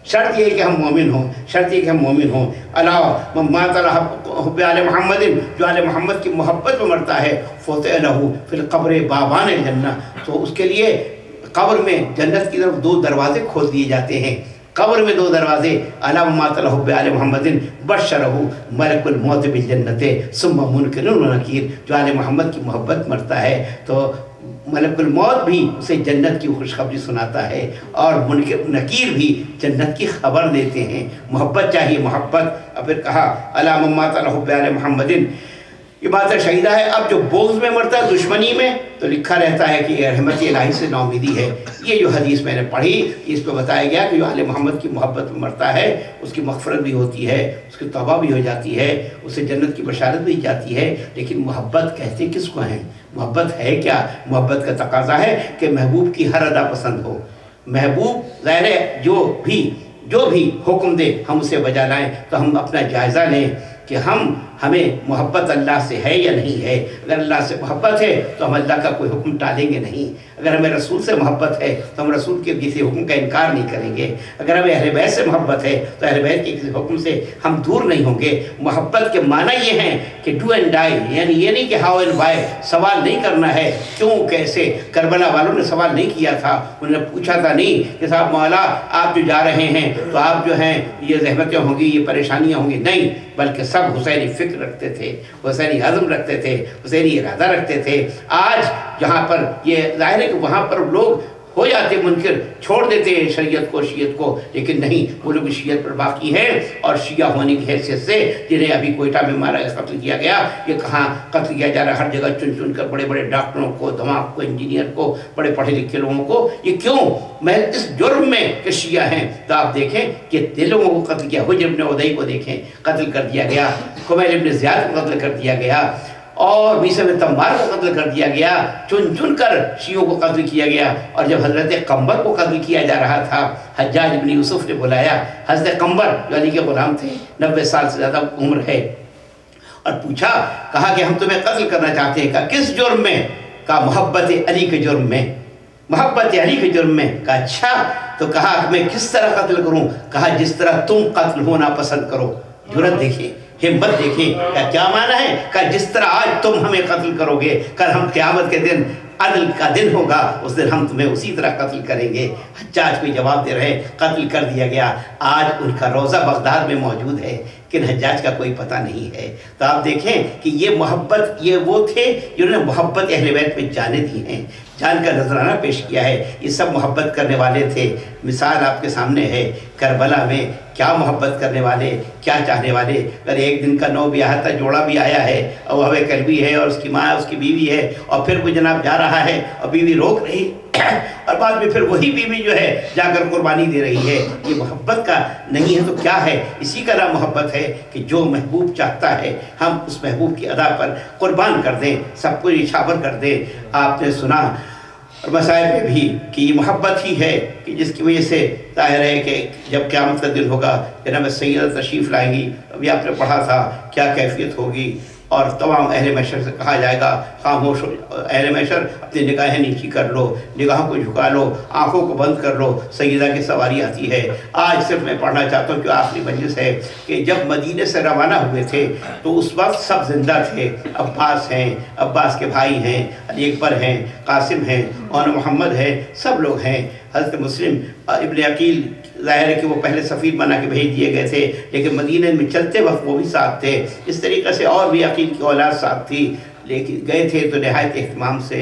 شرط یہ ہے کہ ہم مومن ہوں, شرط یہ کہ ہم مومن ہوں. اللہ مات الحب علی محمد, جو آل محمد کی محبت میں مرتا ہے فتح لہو فی القبر بابان الجنہ, تو اس کے لیے قبر میں جنت کی طرف 2 دروازے کھول دیے جاتے ہیں. قبر میں 2 دروازے. علامہ مات الحب علی محمد بشرہ ملک الموت بالجنت ثم منکر و نکیر, جو آل محمد کی محبت مرتا ہے تو ملک الموت بھی اسے جنت کی خوشخبری سناتا ہے اور منکر نکیر بھی جنت کی خبر دیتے ہیں. محبت چاہیے, محبت. اور پھر کہا علامہ مات الحب علی محمد, یہ بات شہیدہ ہے. اب جو بغض میں مرتا ہے, دشمنی میں, تو لکھا رہتا ہے کہ یہ رحمت الہی سے ناامیدی ہے. یہ جو حدیث میں نے پڑھی اس پہ بتایا گیا کہ جو آل محمد کی محبت میں مرتا ہے اس کی مغفرت بھی ہوتی ہے, اس کی توبہ بھی ہو جاتی ہے, اسے جنت کی بشارت بھی جاتی ہے. لیکن محبت کہتے کس کو ہیں؟ محبت ہے کیا؟ محبت کا تقاضا ہے کہ محبوب کی ہر ادا پسند ہو. محبوب ظاہر ہے جو بھی حکم دے ہم اسے بجا لائیں, تو ہم اپنا جائزہ لیں کہ ہمیں محبت اللہ سے ہے یا نہیں ہے. اگر اللہ سے محبت ہے تو ہم اللہ کا کوئی حکم ٹالیں گے نہیں. اگر ہمیں رسول سے محبت ہے تو ہم رسول کے کسی حکم کا انکار نہیں کریں گے. اگر ہمیں اہل بیت سے محبت ہے تو اہل بیت کے کسی حکم سے ہم دور نہیں ہوں گے. محبت کے معنی یہ ہیں کہ ڈو اینڈ ڈائی, یعنی یہ نہیں کہ ہاؤ اینڈ وائی, سوال نہیں کرنا ہے کیوں کیسے. کربلا والوں نے سوال نہیں کیا تھا, انہوں نے پوچھا تھا نہیں کہ صاحب مولا آپ جو جا رہے ہیں تو آپ جو ہیں یہ زحمتیں ہوں گی, یہ پریشانیاں ہوں گی, نہیں, بلکہ سب حسینی فکر رکھتے تھے, حسینی عزم رکھتے تھے, حسینی ارادہ رکھتے تھے. آج جہاں پر یہ ظاہر ہے کہ وہاں پر لوگ ہو جاتے منکر, چھوڑ دیتے ہیں شریعت کو, شیعت کو, لیکن نہیں, وہ لوگ شیعت پر باقی ہیں. اور شیعہ ہونے کی حیثیت سے جنہیں ابھی کوئٹہ میں مارا قتل کیا گیا, یہ کہاں قتل کیا جا رہا ہے, ہر جگہ چن چن کر بڑے بڑے ڈاکٹروں کو, دماغ کو, انجینئر کو, بڑے پڑھے لکھے لوگوں کو. یہ کیوں؟ محض اس جرم میں کہ شیعہ ہیں. تو آپ دیکھیں کہ لوگوں کو قتل کیا, حجر ابن عدی کو دیکھیں قتل کر دیا گیا, کمیل ابن زیاد کو قتل کر دیا گیا, اور میثم بن تمار کو قتل کر دیا گیا. چن چن کر شیعوں کو قتل کیا گیا. اور جب حضرت قمبر کو قتل کیا جا رہا تھا, حجاج بن یوسف نے بلایا حضرت قمبر جو علی کے غلام تھے, 90 سال سے زیادہ عمر ہے, اور پوچھا, کہا کہ ہم تمہیں قتل کرنا چاہتے ہیں. کہا کس جرم میں؟ کہا محبت علی کے جرم میں, محبت علی کے جرم میں. کہا اچھا, تو کہا میں کس طرح قتل کروں؟ کہا جس طرح تم قتل ہونا پسند کرو. جرأت دیکھیں, ہمت دیکھیں. کیا معنی ہے؟ کہ جس طرح آج تم ہمیں قتل کرو گے, کل ہم قیامت کے دن عدل کا دن ہوگا, اس دن ہم تمہیں اسی طرح قتل کریں گے. حجاج کو جواب دے رہے, قتل کر دیا گیا. آج ان کا روضہ بغداد میں موجود ہے, لیکن حجاج کا کوئی پتہ نہیں ہے. تو آپ دیکھیں کہ یہ محبت, یہ وہ تھے جنہوں نے محبت اہل بیت میں جانیں دی ہیں, جان کا نذرانہ پیش کیا ہے. یہ سب محبت کرنے والے تھے. مثال آپ کے سامنے ہے کربلا میں, کیا محبت کرنے والے, کیا چاہنے والے. اگر ایک دن کا نو بیاہ تھا جوڑا بھی آیا ہے, اور وہ کلبی ہے, اور اس کی ماں, اس کی بیوی ہے, اور پھر وہ جناب جا رہا ہے اور بیوی روک رہی, اور بعد میں پھر وہی بیوی جو ہے جا کر قربانی دے رہی ہے. یہ محبت کا نہیں ہے تو کیا ہے؟ اسی کا نام محبت ہے کہ جو محبوب چاہتا ہے ہم اس محبوب کی ادا پر قربان کر دیں, سب کو نچھاور کر دیں. آپ نے سنا اور مسائل میں بھی کہ یہ محبت ہی ہے کہ جس کی وجہ سے ظاہر ہے کہ جب قیامت کا دن ہوگا جناب سیدہ تشریف لائیں گی. ابھی آپ نے پڑھا تھا کیا کیفیت ہوگی, اور تمام اہل محشر سے کہا جائے گا خاموش ہو اہل محشر، اپنی نگاہیں نیچی کر لو، نگاہوں کو جھکا لو، آنکھوں کو بند کر لو، سیدہ کی سواری آتی ہے۔ آج صرف میں پڑھنا چاہتا ہوں کہ آخری مجلس ہے کہ جب مدینے سے روانہ ہوئے تھے تو اس وقت سب زندہ تھے، عباس ہیں، عباس کے بھائی ہیں، علی اکبر ہیں، قاسم ہیں، اور محمد ہیں، سب لوگ ہیں۔ حضرت مسلم ابن عقیل ظاہر ہے کہ وہ پہلے سفیر بنا کے بھیج دیے گئے تھے، لیکن مدینہ میں چلتے وقت وہ بھی ساتھ تھے۔ اس طریقے سے اور بھی عقیل کی اولاد ساتھ تھی، لیکن گئے تھے تو نہایت اہتمام سے۔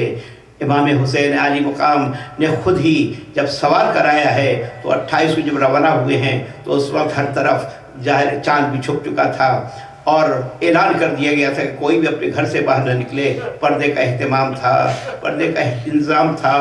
امام حسین علی مقام نے خود ہی جب سوار کرایا ہے تو 28 کو جب روانہ ہوئے ہیں تو اس وقت ہر طرف ظاہر چاند بھی چھپ چکا تھا، اور اعلان کر دیا گیا تھا کہ کوئی بھی اپنے گھر سے باہر نہ نکلے۔ پردے کا اہتمام تھا، پردے کا انتظام تھا،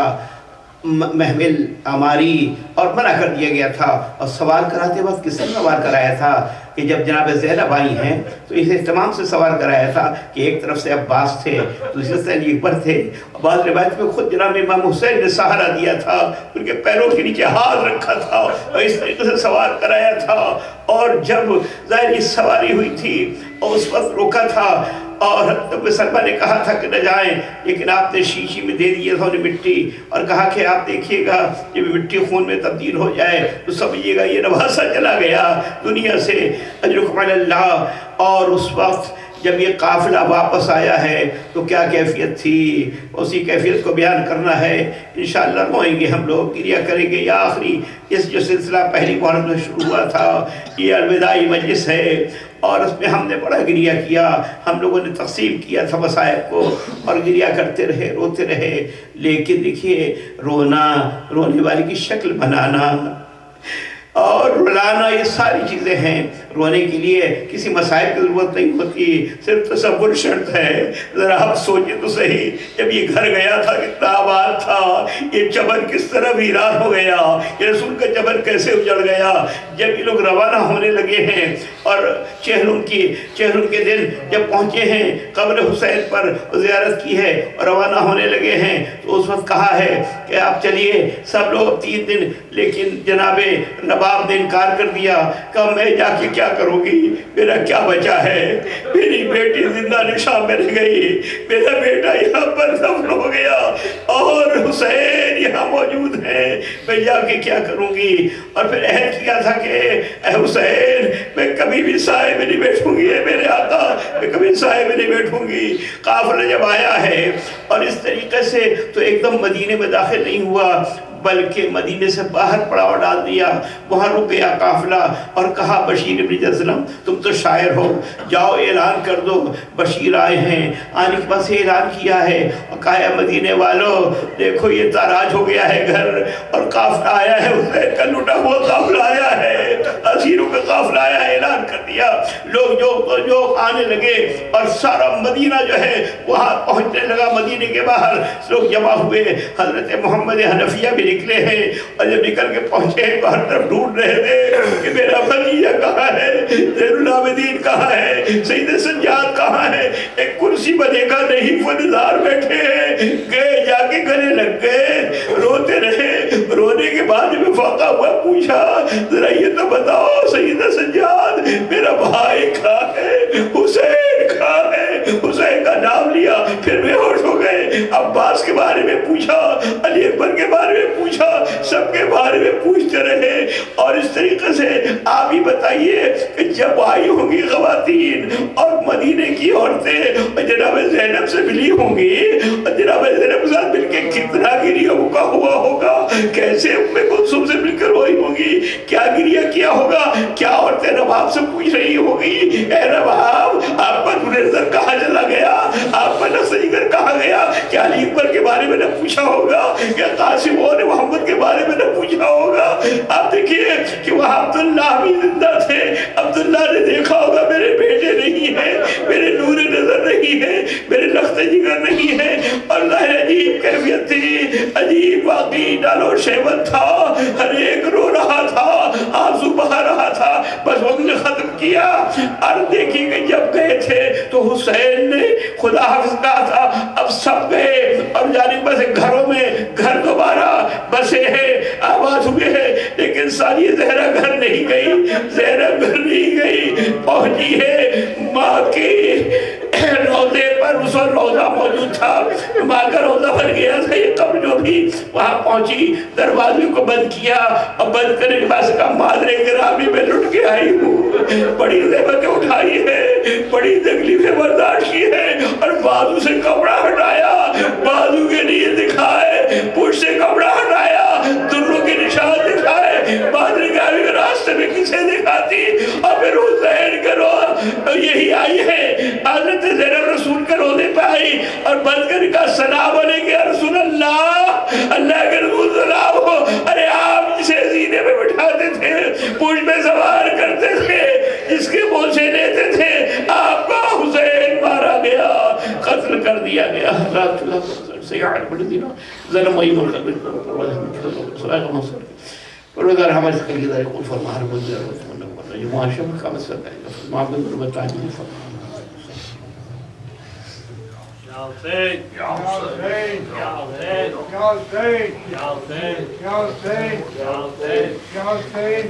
محمل عماری، اور منع کر دیا گیا تھا۔ اور سوار کراتے وقت کس نے سوار کرایا تھا کہ جب جناب زینب آئی ہیں تو اس اہتمام سے سوار کرایا تھا کہ ایک طرف سے عباس تھے، دوسری طرف سے علی اکبر تھے، بعض روایت میں خود جناب امام حسین نے سہارا دیا تھا، ان کے پیروں کے نیچے ہاتھ رکھا تھا اور اس طریقے سے سوار کرایا تھا۔ اور جب ظاہر یہ سواری ہوئی تھی اور اس وقت روکا تھا اور حضرت سلمہ نے کہا تھا کہ نہ جائیں، لیکن آپ نے شیشی میں دے دیا تھا انہیں مٹی اور کہا کہ آپ دیکھیے گا جب مٹی خون میں تبدیل ہو جائے تو سمجھیے گا یہ نواسہ چلا گیا دنیا سے، اجرکم علی اللہ۔ اور اس وقت جب یہ قافلہ واپس آیا ہے تو کیا کیفیت تھی، اسی کیفیت کو بیان کرنا ہے۔ انشاءاللہ روئیں گے ہم لوگ، گریہ کریں گے۔ یہ آخری اس جو سلسلہ پہلی محرم میں شروع ہوا تھا، یہ الوداعی مجلس ہے، اور اس میں ہم نے بڑا گریہ کیا، ہم لوگوں نے تقسیم کیا تھا مصائب کو اور گریہ کرتے رہے، روتے رہے۔ لیکن دیکھیے، رونا، رونے والی کی شکل بنانا اور رلانا، یہ ساری چیزیں ہیں۔ رونے کے لیے کسی مصائب کی ضرورت نہیں ہوتی، صرف تصور شرط ہے۔ ذرا آپ سوچیں تو صحیح، جب یہ گھر گیا تھا کتنا آباد تھا، یہ چمن کس طرح ویران ہو گیا، یہ رسول کا چمن کیسے اجڑ گیا۔ جب یہ لوگ روانہ ہونے لگے ہیں اور چہروں کے دن جب پہنچے ہیں قبر حسین پر زیارت کی ہے اور روانہ ہونے لگے ہیں تو اس وقت کہا ہے کہ آپ چلیے سب لوگ 3 دن، لیکن جناب نواب نے انکار کر دیا، کہا میں جا کے کیا کروں گی، میرا کیا بچا ہے، میری بیٹی زندہ نشاں میں رہ گئی، میرا بیٹا یہاں پر دفن ہو گیا اور حسین یہاں موجود ہے، میں جا کے کیا کروں گی۔ اور پھر عہد کیا تھا کہ اے حسین میں کبھی بھی سائے میں نہیں بیٹھوں گی، اے میرے آقا میں کبھی سائے میں نہیں بیٹھوں گی۔ قافلہ جب آیا ہے اور اس طریقے سے تو ایک دم مدینے میں داخل نہیں ہوا، بلکہ مدینے سے باہر پڑاؤ ڈال دیا، وہاں رک گیا قافلہ اور کہا بشیر ابن جزلم تم تو شاعر ہو، جاؤ اعلان کر دو بشیر آئے ہیں۔ آنے کے بعد سے اعلان کیا ہے اور کہا ہے مدینے والوں دیکھو یہ تاراج ہو گیا ہے گھر، اور قافلہ آیا ہے، حسین کا لٹا ہوا قافلہ آیا ہے، اسیروں کا قافلہ آیا ہے۔ اعلان کر دیا، لوگ جو آنے لگے اور سارا مدینہ جو ہے وہاں پہنچنے لگا، مدینے کے باہر لوگ جمع ہوئے۔ حضرت محمد حنفیہ بھی نکلے ہیں اور جب نکل کے پہنچے تو ہر طرف ڈھونڈ رہے تھے کہ میرا بھتیجا کہاں ہے، زین العابدین کہاں ہے، سید سجاد کہاں ہے۔ ایک کرسی پر دیکھا نہیں، فنزار بیٹھے ہیں، گئے جا کے گلے لگ گئے، روتے رہے۔ رونے کے بعد جب فاقہ ہوا پوچھا ذرا یہ تو بتاؤ سید سجاد میرا بھائی کہاں ہے، حسین کہاں ہے، حسین کا نام لیا، پھر بے ہوش ہو گئے۔ عباس کے بارے میں پوچھا، علی اکبر کے بارے میں پوچھا، سب کے بارے میں پوچھتے رہے۔ اور اس طریقے سے آپ ہی بتائیے کہ جب آئی ہوں گی خواتین اور مدینے کی عورتیں اور جناب زینب سے ملی ہوں گی اور جناب زینب کے ساتھ مل کے کتنا گریہ کا ہوا ہوگا، کیسے ام کلثوم سے مل کر روئی ہوں گی، کیا گریہ کیا ہوگا، کیا عورتیں نواب سے پوچھ رہی ہوں گی اے نواب آپ کا نظر کہاں چلا گیا، آپ کا نقص جگر کہاں گیا، کیا علی اکبر کے بارے میں نہ پوچھا ہوگا، کیا قاسم اور محمد کے بارے میں نہ پوچھا ہوگا۔ آپ دیکھیے کہ وہاں عبداللہ بھی زندہ تھے، عبداللہ نے دیکھا ہوگا میرے بیٹے نہیں ہیں، میرے نور نظر نہیں ہے، میرے نقص جگر نہیں ہے۔ اور ظاہر عجیب کیفیت تھی، عجیب واقعی ڈالو شیبت تھا، ہر ایک رو رہا تھا، آنسو بہا رہا تھا۔ بس وقت نے ختم کیا اور دیکھیں کہ جب گئے تھے تو حسین نے خدا حافظ کہا تھا، اب سب گئے اور جانب بس گھروں میں گھر دوبارہ بسے ہیں، آباد ہوئے ہیں، لیکن ساری زہرہ گھر نہیں گئی، زہرہ گھر نہیں گئی، پہنچی ہے ماں کی پر اس وقت روزہ موجود تھا، ماں کا روزہ بن گیا تھا، یہ قبر جو بھی وہاں پہنچی، دروازے کو بند کیا اور بند کرنے کے بعد کہا مادر گرامی میں لٹ کے آئی ہوں، بڑی زحمتیں اٹھائی ہے، بڑی تکلیفیں برداشت کی ہے، اور بازو سے کپڑا ہٹایا، بازو کے لیے دکھائے، پوچھ سے کپڑا ہٹایا، دلوں کے نشان دکھائے، مادر گرامی کے راستے میں کسے دکھاتی، اور پھر حسین کرو یہی آئی ہے، حضرت زینب رسول کے روزے پہ آئی اور بند کر کہا سلام علیکم یا رسول اللہ، اللہ کے رسول سلام ہو، ارے آپ جسے سینے میں بٹھاتے تھے، پوچھ میں سوار کرتے تھے، جس کے بوجھے لیتے تھے، آپ کا حسین مارا گیا، قتل کر دیا گیا، رات اللہ سیاحت بڑی دینا ظلم وہی ملک پروردگار ہمارے خلیدہ قول فرما ہر منظر و جو معاشرہ میں کام سر کرے گا فرما بندر بتائیں فرما Ya Hussein, Ya Hussein, Ya Hussein, Ya Hussein, Ya Hussein, Ya Hussein, Ya Hussein, Ya Hussein.